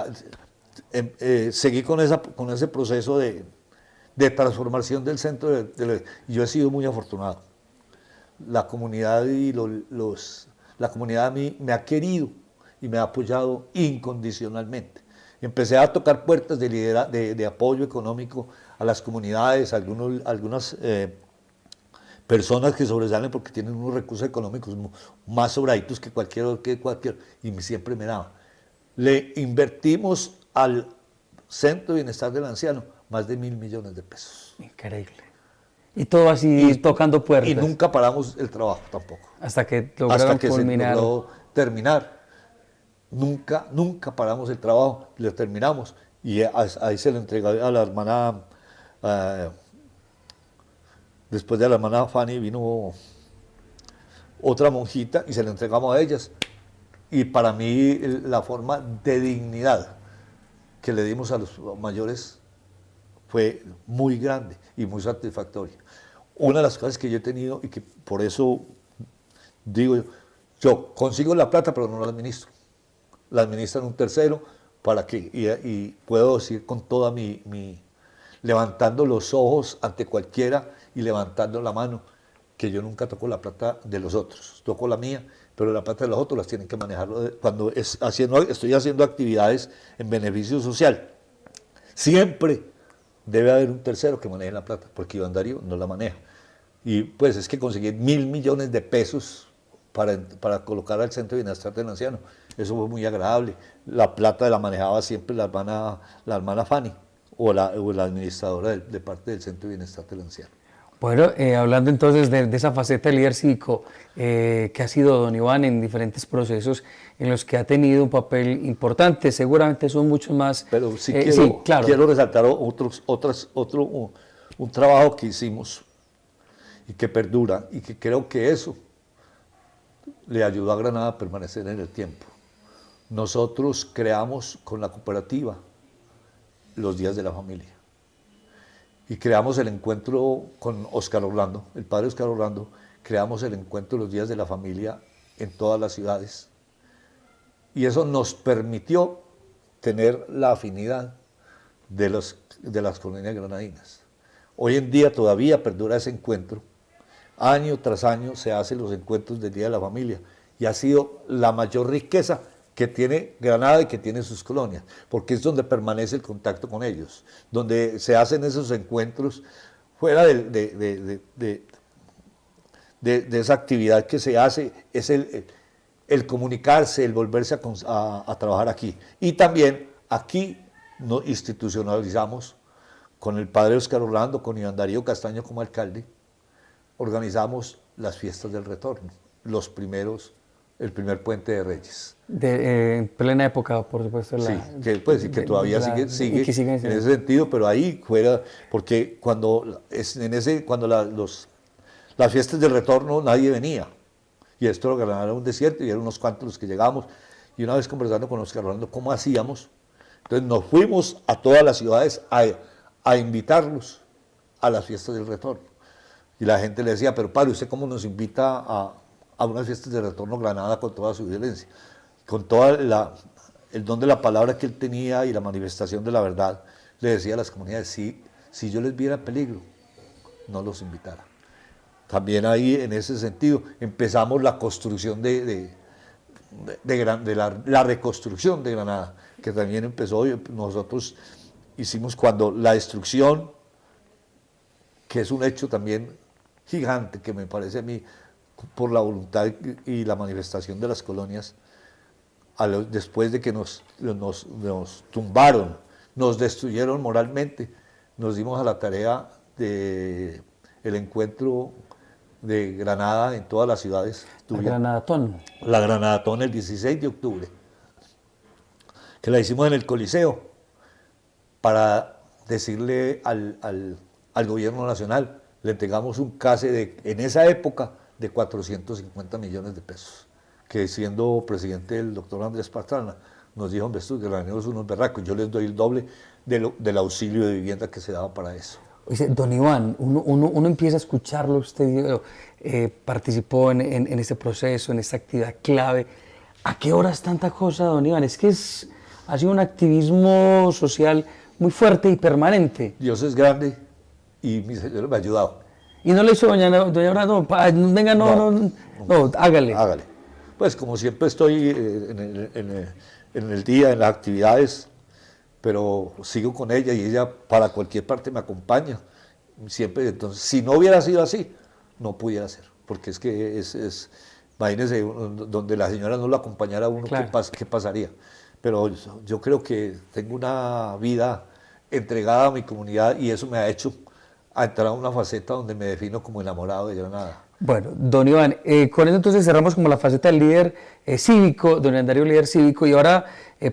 seguí con ese proceso de transformación del centro. Y yo he sido muy afortunado. La comunidad la comunidad a mí me ha querido y me ha apoyado incondicionalmente. Empecé a tocar puertas de apoyo económico a las comunidades, algunas personas que sobresalen porque tienen unos recursos económicos más sobraditos que cualquier, y siempre me daba. Le invertimos al Centro de Bienestar del Anciano más de 1.000 millones de pesos. Increíble. Y todo así tocando puertas. Y nunca paramos el trabajo tampoco. Hasta que lograron culminar. Se logró terminar. Nunca paramos el trabajo, lo terminamos. Y ahí se lo entregó a la hermana, después de la hermana Fanny vino otra monjita y se lo entregamos a ellas. Y para mí la forma de dignidad que le dimos a los mayores fue muy grande y muy satisfactoria. Una de las cosas que yo he tenido y que por eso digo yo consigo la plata pero no la administro. La administran un tercero y puedo decir con toda levantando los ojos ante cualquiera y levantando la mano, que yo nunca toco la plata de los otros, toco la mía, pero la plata de los otros las tienen que manejar cuando estoy haciendo actividades en beneficio social. Siempre debe haber un tercero que maneje la plata, porque Iván Darío no la maneja. Y pues es que conseguir 1.000 millones de pesos para colocar al Centro de Bienestar del Anciano Eso fue muy agradable. La plata la manejaba siempre la hermana Fanny, o la administradora de parte del Centro de Bienestar del Anciano. Bueno, hablando entonces de esa faceta de líder cívico que ha sido don Iván en diferentes procesos en los que ha tenido un papel importante, seguramente son muchos más. Pero sí, claro. quiero resaltar un trabajo que hicimos y que perdura, y que creo que eso le ayudó a Granada a permanecer en el tiempo. Nosotros creamos con la cooperativa los días de la familia. Y creamos el encuentro con Óscar Orlando, el padre Óscar Orlando, creamos el encuentro de los días de la familia en todas las ciudades. Y eso nos permitió tener la afinidad de las colonias granadinas. Hoy en día todavía perdura ese encuentro. Año tras año se hacen los encuentros del Día de la Familia. Y ha sido la mayor riqueza que tiene Granada y que tiene sus colonias, porque es donde permanece el contacto con ellos, donde se hacen esos encuentros fuera de esa actividad que se hace, es el comunicarse, el volverse a trabajar aquí. Y también aquí nos institucionalizamos con el padre Óscar Orlando, con Iván Darío Castaño como alcalde, organizamos las fiestas del retorno, el primer puente de Reyes. En plena época, por supuesto. Sí, que todavía sigue en ese sentido, pero ahí fuera, porque cuando las fiestas del retorno nadie venía, y esto era un desierto, y eran unos cuantos los que llegamos, y una vez conversando con Óscar Orlando, ¿cómo hacíamos? Entonces nos fuimos a todas las ciudades a invitarlos a las fiestas del retorno, y la gente le decía, pero padre, ¿usted cómo nos invita a unas fiestas de retorno Granada con toda su violencia? Con todo el don de la palabra que él tenía y la manifestación de la verdad, le decía a las comunidades, si yo les viera peligro, no los invitara. También ahí, en ese sentido, empezamos la construcción la reconstrucción de Granada, que también empezó, nosotros hicimos cuando la destrucción, que es un hecho también gigante, que me parece a mí, por la voluntad y la manifestación de las colonias, después de que nos tumbaron, nos destruyeron moralmente, nos dimos a la tarea del encuentro de Granada en todas las ciudades. La Granadatón. La Granadatón el 16 de octubre, que la hicimos en el Coliseo, para decirle al gobierno nacional, le entregamos un case en esa época de 450 millones de pesos. Que siendo presidente el doctor Andrés Pastrana, nos dijo, hombre, estos graneros son unos berracos, yo les doy el doble del auxilio de vivienda que se daba para eso. Dice, don Iván, uno empieza a escucharlo, usted participó en este proceso, en esta actividad clave. ¿A qué horas tanta cosa, don Iván? Es que ha sido un activismo social muy fuerte y permanente. Dios es grande y mi Señor me ha ayudado. Y no le hizo doña Aurora, no, venga, no, hágale. Hágale. Pues como siempre estoy en el día, en las actividades, pero sigo con ella y ella para cualquier parte me acompaña. Siempre, entonces, si no hubiera sido así, no pudiera ser, porque es que imagínense, donde la señora no lo acompañara a uno, claro. ¿Qué pasaría? Pero yo creo que tengo una vida entregada a mi comunidad y eso me ha hecho entrar a una faceta donde me defino como enamorado de Granada. Bueno, don Iván, con eso entonces cerramos como la faceta del líder cívico, don Iván Darío, líder cívico, y ahora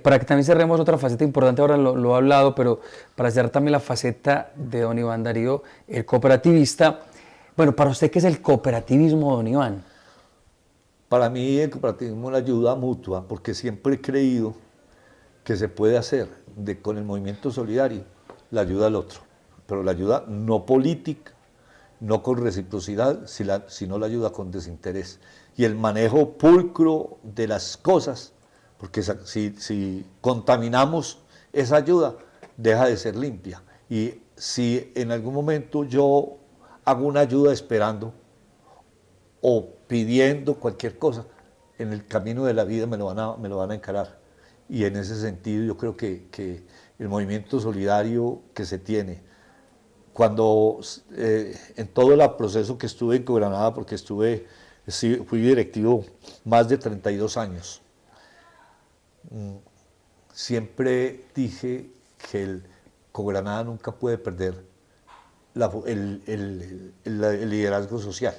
para que también cerremos otra faceta importante, ahora lo he hablado, pero para cerrar también la faceta de don Iván Darío, el cooperativista. Bueno, para usted, ¿qué es el cooperativismo, don Iván? Para mí el cooperativismo es la ayuda mutua, porque siempre he creído que se puede hacer con el movimiento solidario la ayuda al otro, pero la ayuda no política, no con reciprocidad, sino la ayuda con desinterés. Y el manejo pulcro de las cosas, porque si contaminamos esa ayuda, deja de ser limpia. Y si en algún momento yo hago una ayuda esperando o pidiendo cualquier cosa, en el camino de la vida me lo van a encarar. Y en ese sentido yo creo que el movimiento solidario que se tiene, cuando en todo el proceso que estuve en Granada, porque fui directivo más de 32 años, siempre dije que el Cogranada nunca puede perder el liderazgo social.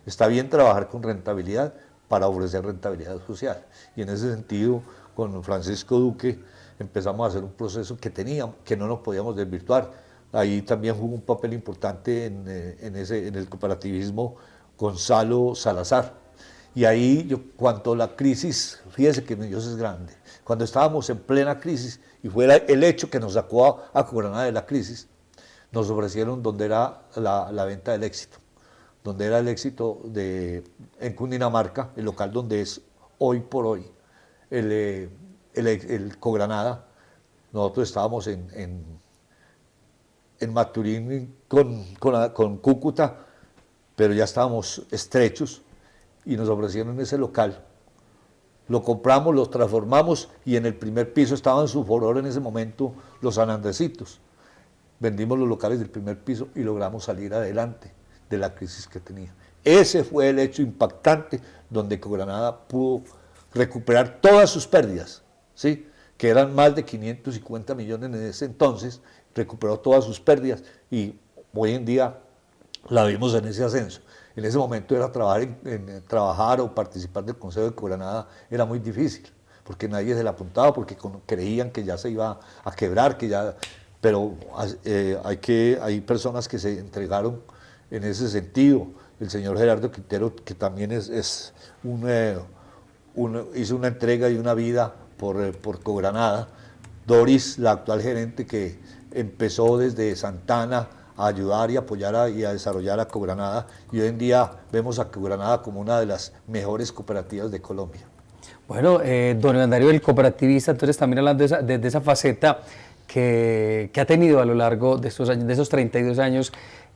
Está bien trabajar con rentabilidad para ofrecer rentabilidad social. Y en ese sentido, con Francisco Duque empezamos a hacer un proceso que no nos podíamos desvirtuar. Ahí también jugó un papel importante en el cooperativismo Gonzalo Salazar. Y ahí, cuando la crisis, fíjese que mi Dios es grande, cuando estábamos en plena crisis, y fue el hecho que nos sacó a Cogranada de la crisis, nos ofrecieron donde era la venta del éxito, donde era el éxito en Cundinamarca, el local donde es hoy por hoy el Cogranada. Nosotros estábamos en Maturín con Cúcuta, pero ya estábamos estrechos y nos ofrecieron ese local. Lo compramos, lo transformamos y en el primer piso estaban en su furor en ese momento los San Andresitos. Vendimos los locales del primer piso y logramos salir adelante de la crisis que tenía. Ese fue el hecho impactante donde Cogranada pudo recuperar todas sus pérdidas, ¿sí? Que eran más de 550 millones en ese entonces, recuperó todas sus pérdidas y hoy en día la vimos en ese ascenso. En ese momento era trabajar o participar del Consejo de Cogranada era muy difícil, porque nadie se le apuntaba, porque creían que ya se iba a quebrar, pero hay personas que se entregaron en ese sentido. El señor Gerardo Quintero, que también hizo una entrega y una vida por Cogranada. Doris, la actual gerente, que empezó desde Santana a ayudar y apoyar y a desarrollar a Cogranada, y hoy en día vemos a Cogranada como una de las mejores cooperativas de Colombia. Bueno, don Iván Darío, el cooperativista, entonces también hablando de esa faceta que ha tenido a lo largo de esos 32 años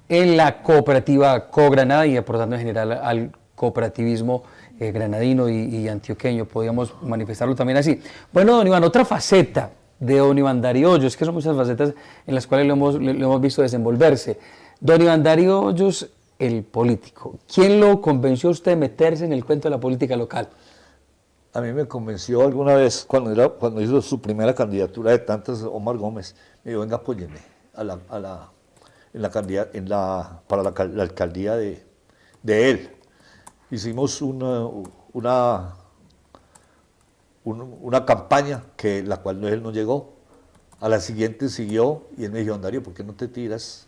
en la cooperativa Cogranada y aportando en general al cooperativismo granadino y antioqueño, podríamos manifestarlo también así. Bueno, don Iván, otra faceta de don Iván Darío Hoyos, que son muchas facetas en las cuales lo hemos visto desenvolverse. Don Iván Darío Hoyos, el político. ¿Quién lo convenció a usted de meterse en el cuento de la política local? A mí me convenció alguna vez, cuando hizo su primera candidatura de tantas, Omar Gómez, me dijo, venga, apóyeme para la alcaldía de él. Hicimos una campaña la cual él no llegó. A la siguiente siguió y él me dijo, Darío, ¿por qué no te tiras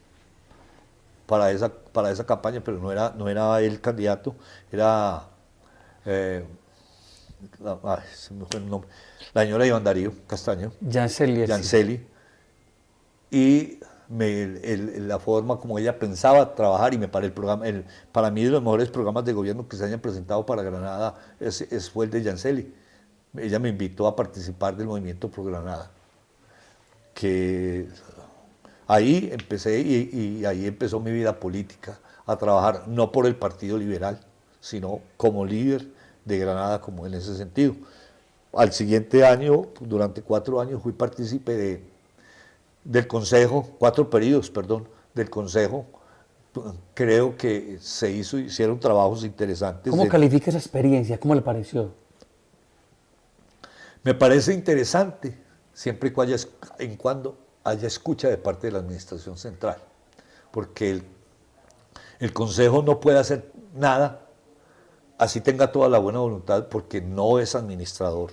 para esa campaña? Pero no era él candidato, era se me fue el nombre, la señora Iván Darío Castaño, Yanceli, y la forma como ella pensaba trabajar, y me parece para mí de los mejores programas de gobierno que se hayan presentado para Granada fue el de Yanceli. Ella me invitó a participar del movimiento Pro Granada, que ahí empecé y ahí empezó mi vida política, a trabajar no por el Partido Liberal, sino como líder de Granada, como en ese sentido. Al siguiente año, durante 4 años, fui partícipe del Consejo, 4 periodos, perdón, del Consejo. Creo que hicieron trabajos interesantes. ¿Cómo califica esa experiencia? ¿Cómo le pareció? Me parece interesante, siempre y cuando haya escucha de parte de la Administración Central, porque el Consejo no puede hacer nada, así tenga toda la buena voluntad, porque no es administrador.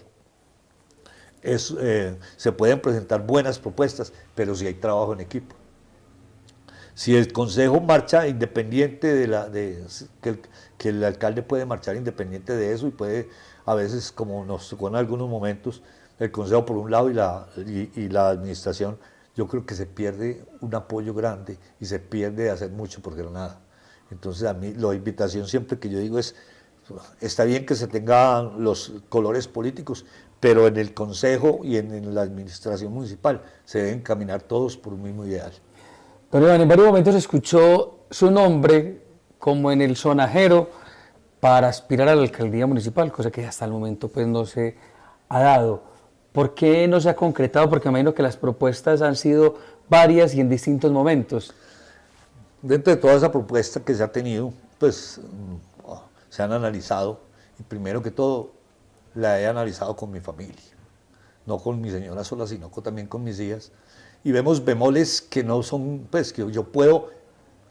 Se pueden presentar buenas propuestas, pero si hay trabajo en equipo. Si el Consejo marcha independiente que el alcalde puede marchar independiente de eso, y puede, a veces, como nos tocó en algunos momentos, el Consejo por un lado y la administración, yo creo que se pierde un apoyo grande y se pierde de hacer mucho por Granada. Entonces, a mí la invitación siempre que yo digo es, está bien que se tengan los colores políticos, pero en el Consejo y en la administración municipal se deben caminar todos por un mismo ideal. Don Iván, en varios momentos escuchó su nombre como en el sonajero para aspirar a la alcaldía municipal, cosa que hasta el momento pues no se ha dado. ¿Por qué no se ha concretado? Porque me imagino que las propuestas han sido varias y en distintos momentos. Dentro de toda esa propuesta que se ha tenido, pues se han analizado, y primero que todo la he analizado con mi familia. no con mi señora sola, sino también con mis hijas, y vemos bemoles que no son, pues que yo puedo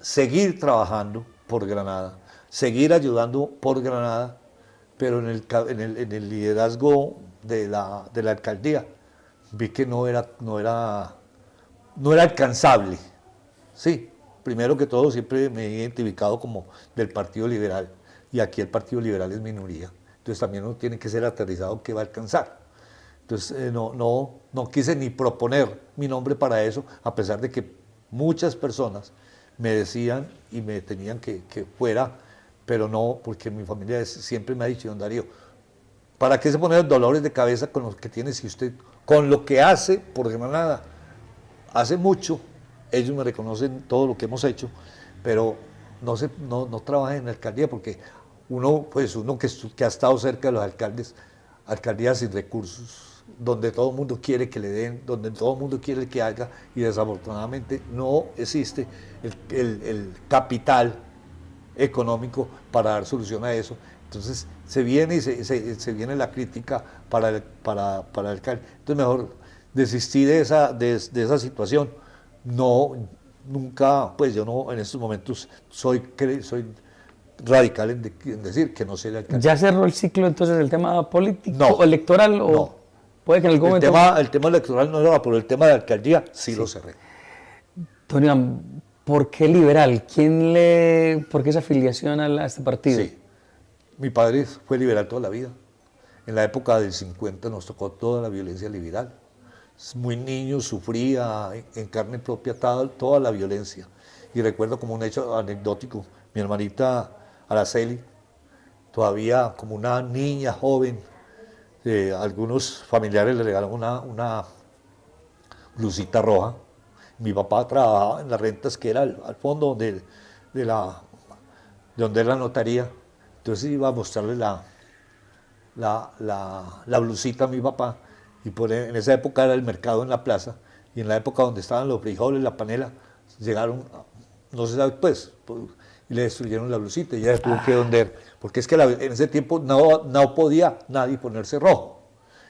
seguir trabajando por Granada, seguir ayudando por Granada, pero en el liderazgo de la alcaldía vi que no era alcanzable. Sí, primero que todo siempre me he identificado como del Partido Liberal, y aquí el Partido Liberal es minoría, entonces también uno tiene que ser aterrizado que va a alcanzar. Entonces no quise ni proponer mi nombre para eso, a pesar de que muchas personas me decían y me tenían que fuera, pero no, porque mi familia siempre me ha dicho: don Darío, ¿para qué se ponen los dolores de cabeza con los que tiene si usted, con lo que hace por Granada? Hace mucho, ellos me reconocen todo lo que hemos hecho, pero no trabaja en la alcaldía, porque uno que ha estado cerca de los alcaldes, alcaldías sin recursos, donde todo el mundo quiere que le den, donde todo el mundo quiere que haga, y desafortunadamente no existe el capital económico para dar solución a eso. Entonces se viene la crítica para el alcalde. Entonces mejor desistí de esa situación. Nunca, pues yo no, en estos momentos soy radical en decir que no seré alcalde. ¿Ya cerró el ciclo entonces del tema político, no, electoral? O no. Puede que en algún momento... El tema electoral no era, pero el tema de alcaldía sí lo cerré. Don Iván, ¿por qué liberal? ¿Por qué esa afiliación a este partido? Sí, mi padre fue liberal toda la vida. En la época del 50 nos tocó toda la violencia liberal. Muy niño, sufría en carne propia toda la violencia. Y recuerdo como un hecho anecdótico, mi hermanita Araceli, todavía como una niña joven, algunos familiares le regalaron una blusita roja. Mi papá trabajaba en las rentas, que era al fondo de donde era la notaría. Entonces iba a mostrarle la blusita a mi papá, y en esa época era el mercado en la plaza, y en la época donde estaban los frijoles, la panela, llegaron, no se sabe pues, y le destruyeron la blusita, y ella tuvo que vender, porque es que en ese tiempo no podía nadie ponerse rojo.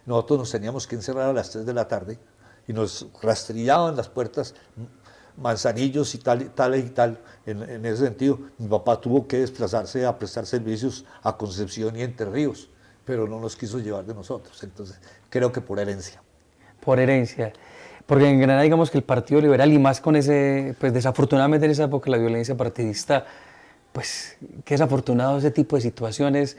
Nosotros nos teníamos que encerrar a las 3 de la tarde, y nos rastrillaban las puertas, manzanillos y tal. En ese sentido, mi papá tuvo que desplazarse a prestar servicios a Concepción y Entre Ríos, pero no nos quiso llevar de nosotros. Entonces, creo que por herencia. Por herencia. Porque en Granada, digamos que el Partido Liberal, y más con ese, pues desafortunadamente en esa época la violencia partidista, pues qué desafortunado ese tipo de situaciones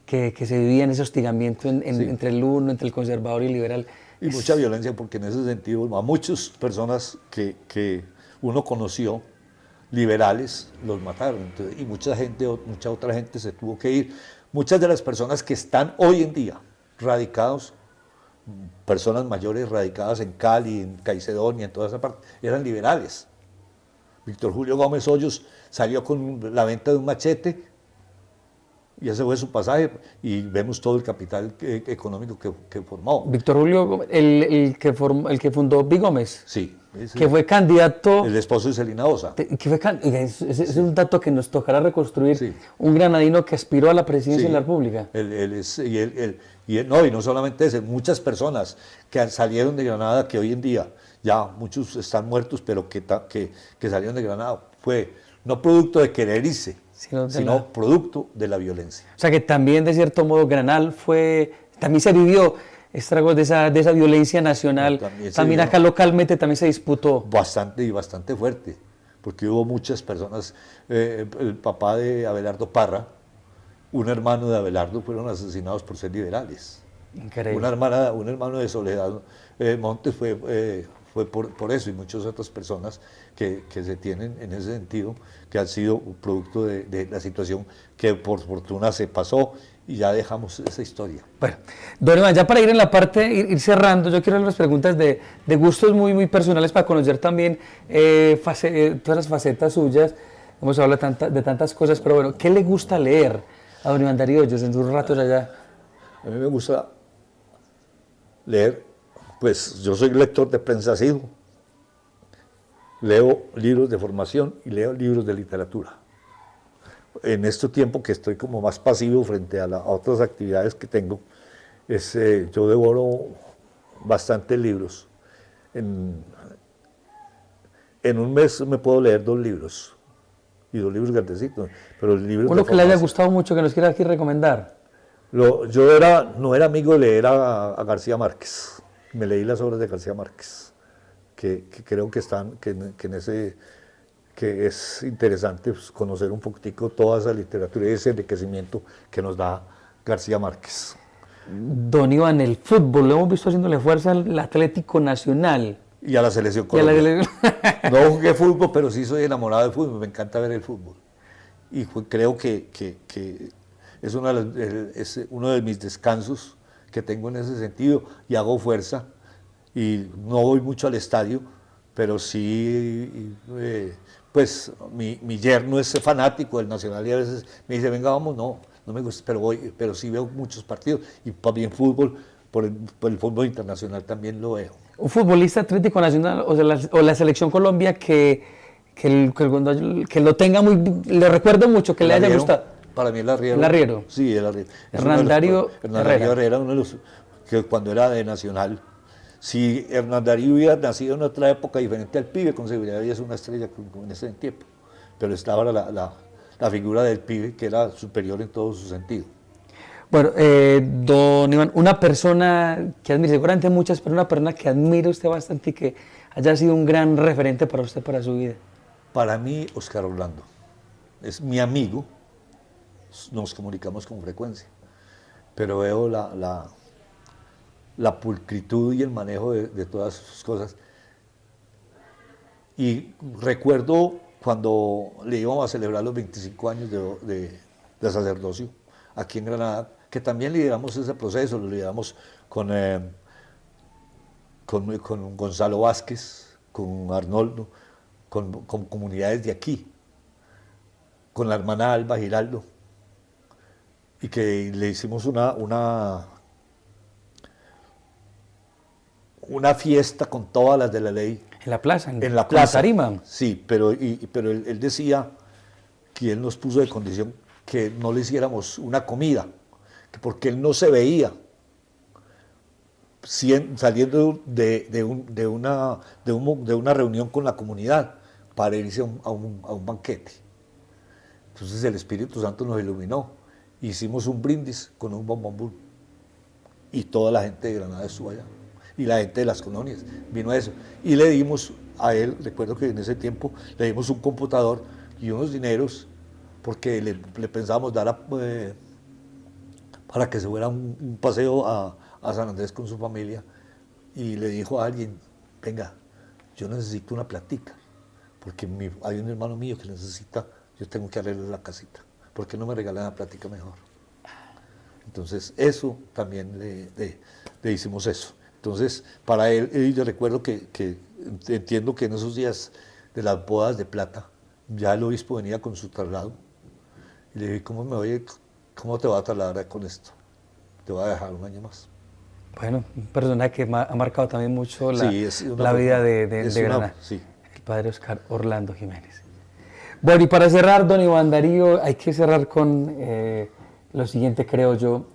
que se vivían, ese hostigamiento entre el conservador y el liberal. Y mucha violencia, porque en ese sentido a muchas personas que uno conoció, liberales, los mataron. Entonces, y mucha otra gente se tuvo que ir. Muchas de las personas que están hoy en día radicados, personas mayores radicadas en Cali, en Caicedonia, en toda esa parte, eran liberales. Víctor Julio Gómez Hoyos salió con la venta de un machete, y ese fue su pasaje, y vemos todo el capital económico que formó. Víctor Julio, el que fundó Big Gómez. Sí. Que fue candidato... El esposo de Celina Osa. Es un dato que nos tocará reconstruir. Sí. Un granadino que aspiró a la presidencia de la República. Y no solamente ese, muchas personas que salieron de Granada, que hoy en día ya muchos están muertos, pero que salieron de Granada, fue no producto de querer irse, sino producto de la violencia. O sea que también, de cierto modo, Granal también se vivió estragos de esa violencia nacional. También acá localmente también se disputó. Bastante fuerte, porque hubo muchas personas. El papá de Abelardo Parra, un hermano de Abelardo, fueron asesinados por ser liberales. Increíble. Un hermano de Soledad Montes fue por eso, y muchas otras personas que se tienen en ese sentido, que han sido producto de la situación que por fortuna se pasó, y ya dejamos esa historia. Bueno, don Iván, ya para ir en la parte, ir cerrando, yo quiero hacer unas preguntas de gustos muy personales para conocer también todas las facetas suyas. Hemos hablado de tantas cosas, pero bueno, ¿qué le gusta leer a don Iván Darío Hoyos en sus ratos allá? A mí me gusta leer, pues yo soy lector de prensa asiduo, leo libros de formación y leo libros de literatura. En este tiempo que estoy como más pasivo frente a otras actividades que tengo, yo devoro bastantes libros. En, en un mes me puedo leer 2 libros, y 2 libros grandecitos, pero el libro Uno que le haya gustado mucho, que nos quiera aquí recomendar. Yo no era amigo de leer a García Márquez. Me leí las obras de García Márquez, que creo que están, que es interesante pues, conocer un poquitico toda esa literatura y ese enriquecimiento que nos da García Márquez. Don Iván, el fútbol, lo hemos visto haciéndole fuerza al Atlético Nacional. Y a la selección colombiana. No jugué fútbol, pero sí soy enamorado del fútbol, me encanta ver el fútbol. Y creo que es uno de mis descansos que tengo en ese sentido, y hago fuerza, y no voy mucho al estadio, pero sí, pues mi yerno es fanático del Nacional y a veces me dice, venga, vamos, no me gusta, pero sí veo muchos partidos, y también fútbol, por el fútbol internacional también lo veo. Un futbolista Atlético Nacional o la Selección Colombia que lo tenga le recuerdo mucho, que le haya gustado. Para mí el Arriero. El Arriero. Sí, el Arriero. Hernán Darío Herrera, uno de los que cuando era de Nacional. Si Hernán Darío hubiera nacido en otra época diferente al pibe, con seguridad es una estrella en ese tiempo. Pero estaba la figura del pibe, que era superior en todo su sentido. Bueno, don Iván, una persona que admire, seguramente muchas, pero una persona que admira usted bastante y que haya sido un gran referente para usted, para su vida. Para mí, Oscar Orlando. Es mi amigo, nos comunicamos con frecuencia, pero veo la pulcritud y el manejo de todas sus cosas. Y recuerdo cuando le íbamos a celebrar los 25 años de sacerdocio aquí en Granada, que también lideramos ese proceso, lo lideramos con Gonzalo Vázquez, con Arnoldo, con comunidades de aquí, con la hermana Alba Giraldo, y que le hicimos una fiesta con todas las de la ley. En la plaza, en la plaza. Tarima. Sí, pero él decía que él nos puso de condición que no le hiciéramos una comida, porque él no se veía saliendo de una reunión con la comunidad para irse a un banquete. Entonces el Espíritu Santo nos iluminó, hicimos un brindis con un bombombón, y toda la gente de Granada estuvo allá, y la gente de las colonias vino a eso, y le dimos a él, recuerdo que en ese tiempo le dimos un computador y unos dineros, porque le pensábamos dar para que se fuera un paseo a San Andrés con su familia, y le dijo a alguien, venga, yo necesito una platica, porque hay un hermano mío que necesita, yo tengo que arreglar la casita, ¿por qué no me regalan la platica mejor? Entonces eso también le hicimos eso. Entonces para él, yo recuerdo que entiendo que en esos días de las bodas de plata, ya el obispo venía con su traslado, y le dije, ¿cómo te va a trasladar con esto? Te voy a dejar un año más. Bueno, un personaje que ha marcado también mucho la vida de Granada, sí. El padre Oscar Orlando Jiménez. Bueno, y para cerrar, don Iván Darío, hay que cerrar con lo siguiente, creo yo,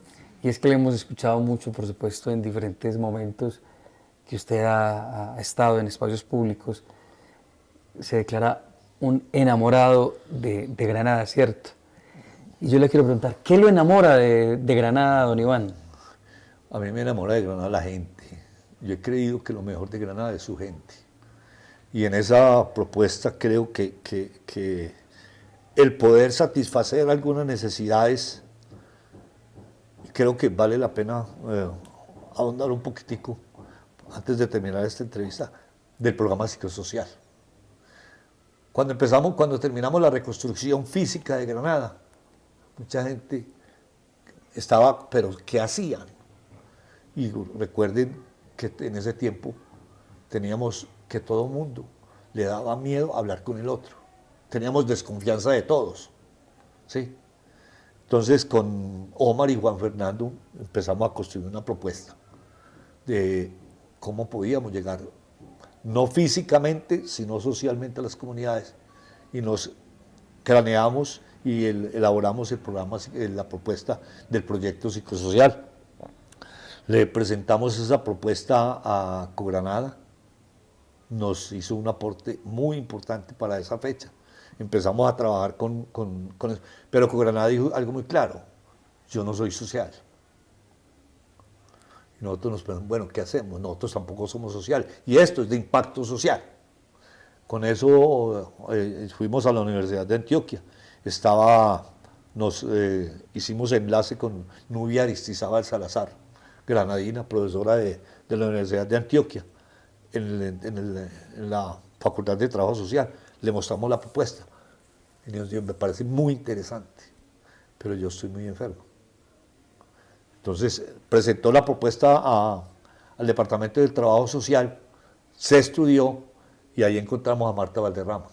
y es que le hemos escuchado mucho, por supuesto, en diferentes momentos que usted ha estado en espacios públicos, se declara un enamorado de Granada, ¿cierto? Y yo le quiero preguntar, ¿qué lo enamora de Granada, don Iván? A mí me enamora de Granada la gente. Yo he creído que lo mejor de Granada es su gente. Y en esa propuesta creo que el poder satisfacer algunas necesidades, creo que vale la pena ahondar un poquitico, antes de terminar esta entrevista, del programa psicosocial. Cuando terminamos la reconstrucción física de Granada, mucha gente estaba, pero ¿qué hacían? Y recuerden que en ese tiempo teníamos que todo mundo le daba miedo hablar con el otro. Teníamos desconfianza de todos, ¿sí? Entonces con Omar y Juan Fernando empezamos a construir una propuesta de cómo podíamos llegar, no físicamente, sino socialmente a las comunidades. Y nos craneamos y elaboramos el programa, la propuesta del proyecto psicosocial. Le presentamos esa propuesta a Cogranada, nos hizo un aporte muy importante para esa fecha. Empezamos a trabajar con eso, pero Cogranada dijo algo muy claro: yo no soy social. Y nosotros nos preguntamos, bueno, ¿qué hacemos? Nosotros tampoco somos social, y esto es de impacto social. Con eso fuimos a la Universidad de Antioquia. Hicimos enlace con Nubia Aristizábal Salazar, granadina, profesora de la Universidad de Antioquia, en la Facultad de Trabajo Social. Le mostramos la propuesta. Y nos dijo, me parece muy interesante, pero yo estoy muy enfermo. Entonces presentó la propuesta al Departamento del Trabajo Social, se estudió, y ahí encontramos a Marta Valderrama,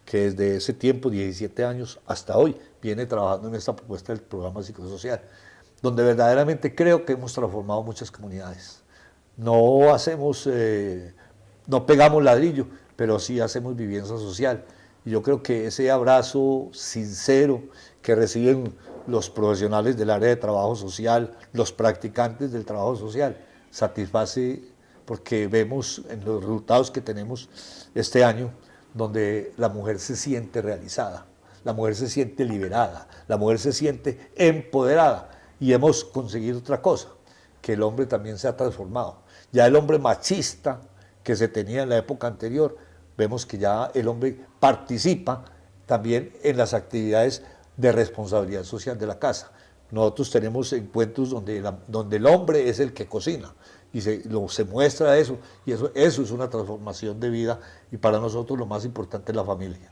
que desde ese tiempo, 17 años, hasta hoy, viene trabajando en esta propuesta del programa psicosocial, donde verdaderamente creo que hemos transformado muchas comunidades. No no pegamos ladrillo, pero sí hacemos vivienda social. Y yo creo que ese abrazo sincero que reciben los profesionales del área de trabajo social, los practicantes del trabajo social, satisface, porque vemos en los resultados que tenemos este año, donde la mujer se siente realizada, la mujer se siente liberada, la mujer se siente empoderada, y hemos conseguido otra cosa, que el hombre también se ha transformado. Ya el hombre machista que se tenía en la época anterior, vemos que ya el hombre participa también en las actividades de responsabilidad social de la casa. Nosotros tenemos encuentros donde el hombre es el que cocina, y se muestra eso, y eso es una transformación de vida, y para nosotros lo más importante es la familia.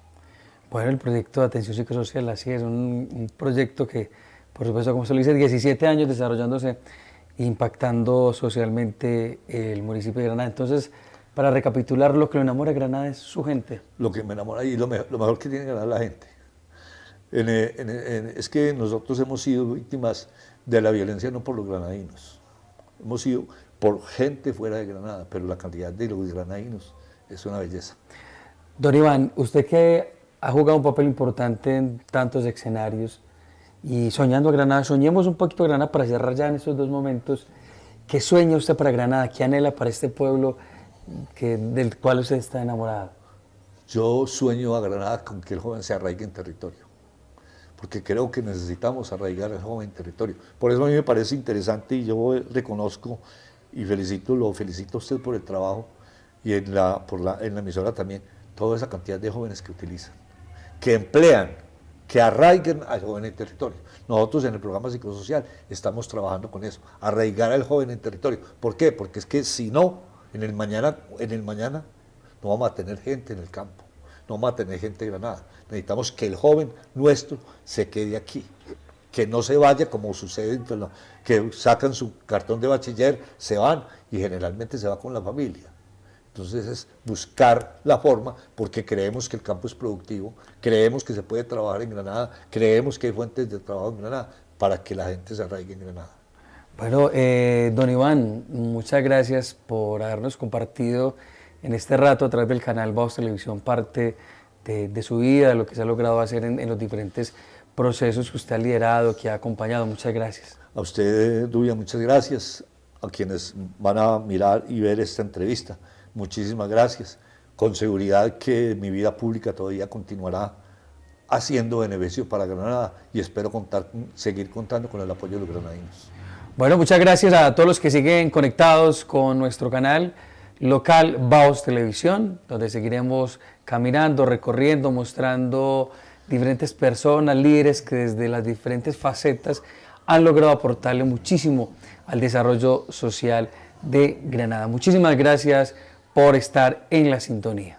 Bueno, el proyecto de atención psicosocial, así es, un proyecto que, por supuesto, como se lo dice, 17 años desarrollándose, impactando socialmente el municipio de Granada. Entonces, para recapitular, lo que lo enamora de Granada es su gente. Lo que me enamora, y lo mejor que tiene Granada es la gente. Es que nosotros hemos sido víctimas de la violencia no por los granadinos, hemos sido por gente fuera de Granada, pero la cantidad de los granadinos es una belleza. Don Iván, usted que ha jugado un papel importante en tantos escenarios y soñando a Granada, soñemos un poquito a Granada para cerrar ya en estos 2 momentos. ¿Qué sueña usted para Granada? ¿Qué anhela para este pueblo del cual usted está enamorado? Yo sueño a Granada con que el joven se arraigue en territorio, porque creo que necesitamos arraigar al joven en territorio. Por eso a mí me parece interesante, y yo reconozco y lo felicito a usted por el trabajo, y en la emisora también, toda esa cantidad de jóvenes que utilizan, que emplean, que arraiguen al joven en territorio. Nosotros en el programa psicosocial estamos trabajando con eso, arraigar al joven en territorio. ¿Por qué? Porque es que si no, en el mañana no vamos a tener gente en el campo, no vamos a tener gente en Granada. Necesitamos que el joven nuestro se quede aquí, que no se vaya como sucede, que sacan su cartón de bachiller, se van, y generalmente se va con la familia. Entonces es buscar la forma, porque creemos que el campo es productivo, creemos que se puede trabajar en Granada, creemos que hay fuentes de trabajo en Granada, para que la gente se arraigue en Granada. Bueno, don Iván, muchas gracias por habernos compartido en este rato a través del canal Baos Televisión parte de su vida, de lo que se ha logrado hacer en los diferentes procesos que usted ha liderado, que ha acompañado. Muchas gracias. A usted, Dubia, muchas gracias. A quienes van a mirar y ver esta entrevista, muchísimas gracias. Con seguridad que mi vida pública todavía continuará haciendo beneficio para Granada, y espero seguir contando con el apoyo de los granadinos. Bueno, muchas gracias a todos los que siguen conectados con nuestro canal local Baos Televisión, donde seguiremos caminando, recorriendo, mostrando diferentes personas, líderes que desde las diferentes facetas han logrado aportarle muchísimo al desarrollo social de Granada. Muchísimas gracias por estar en la sintonía.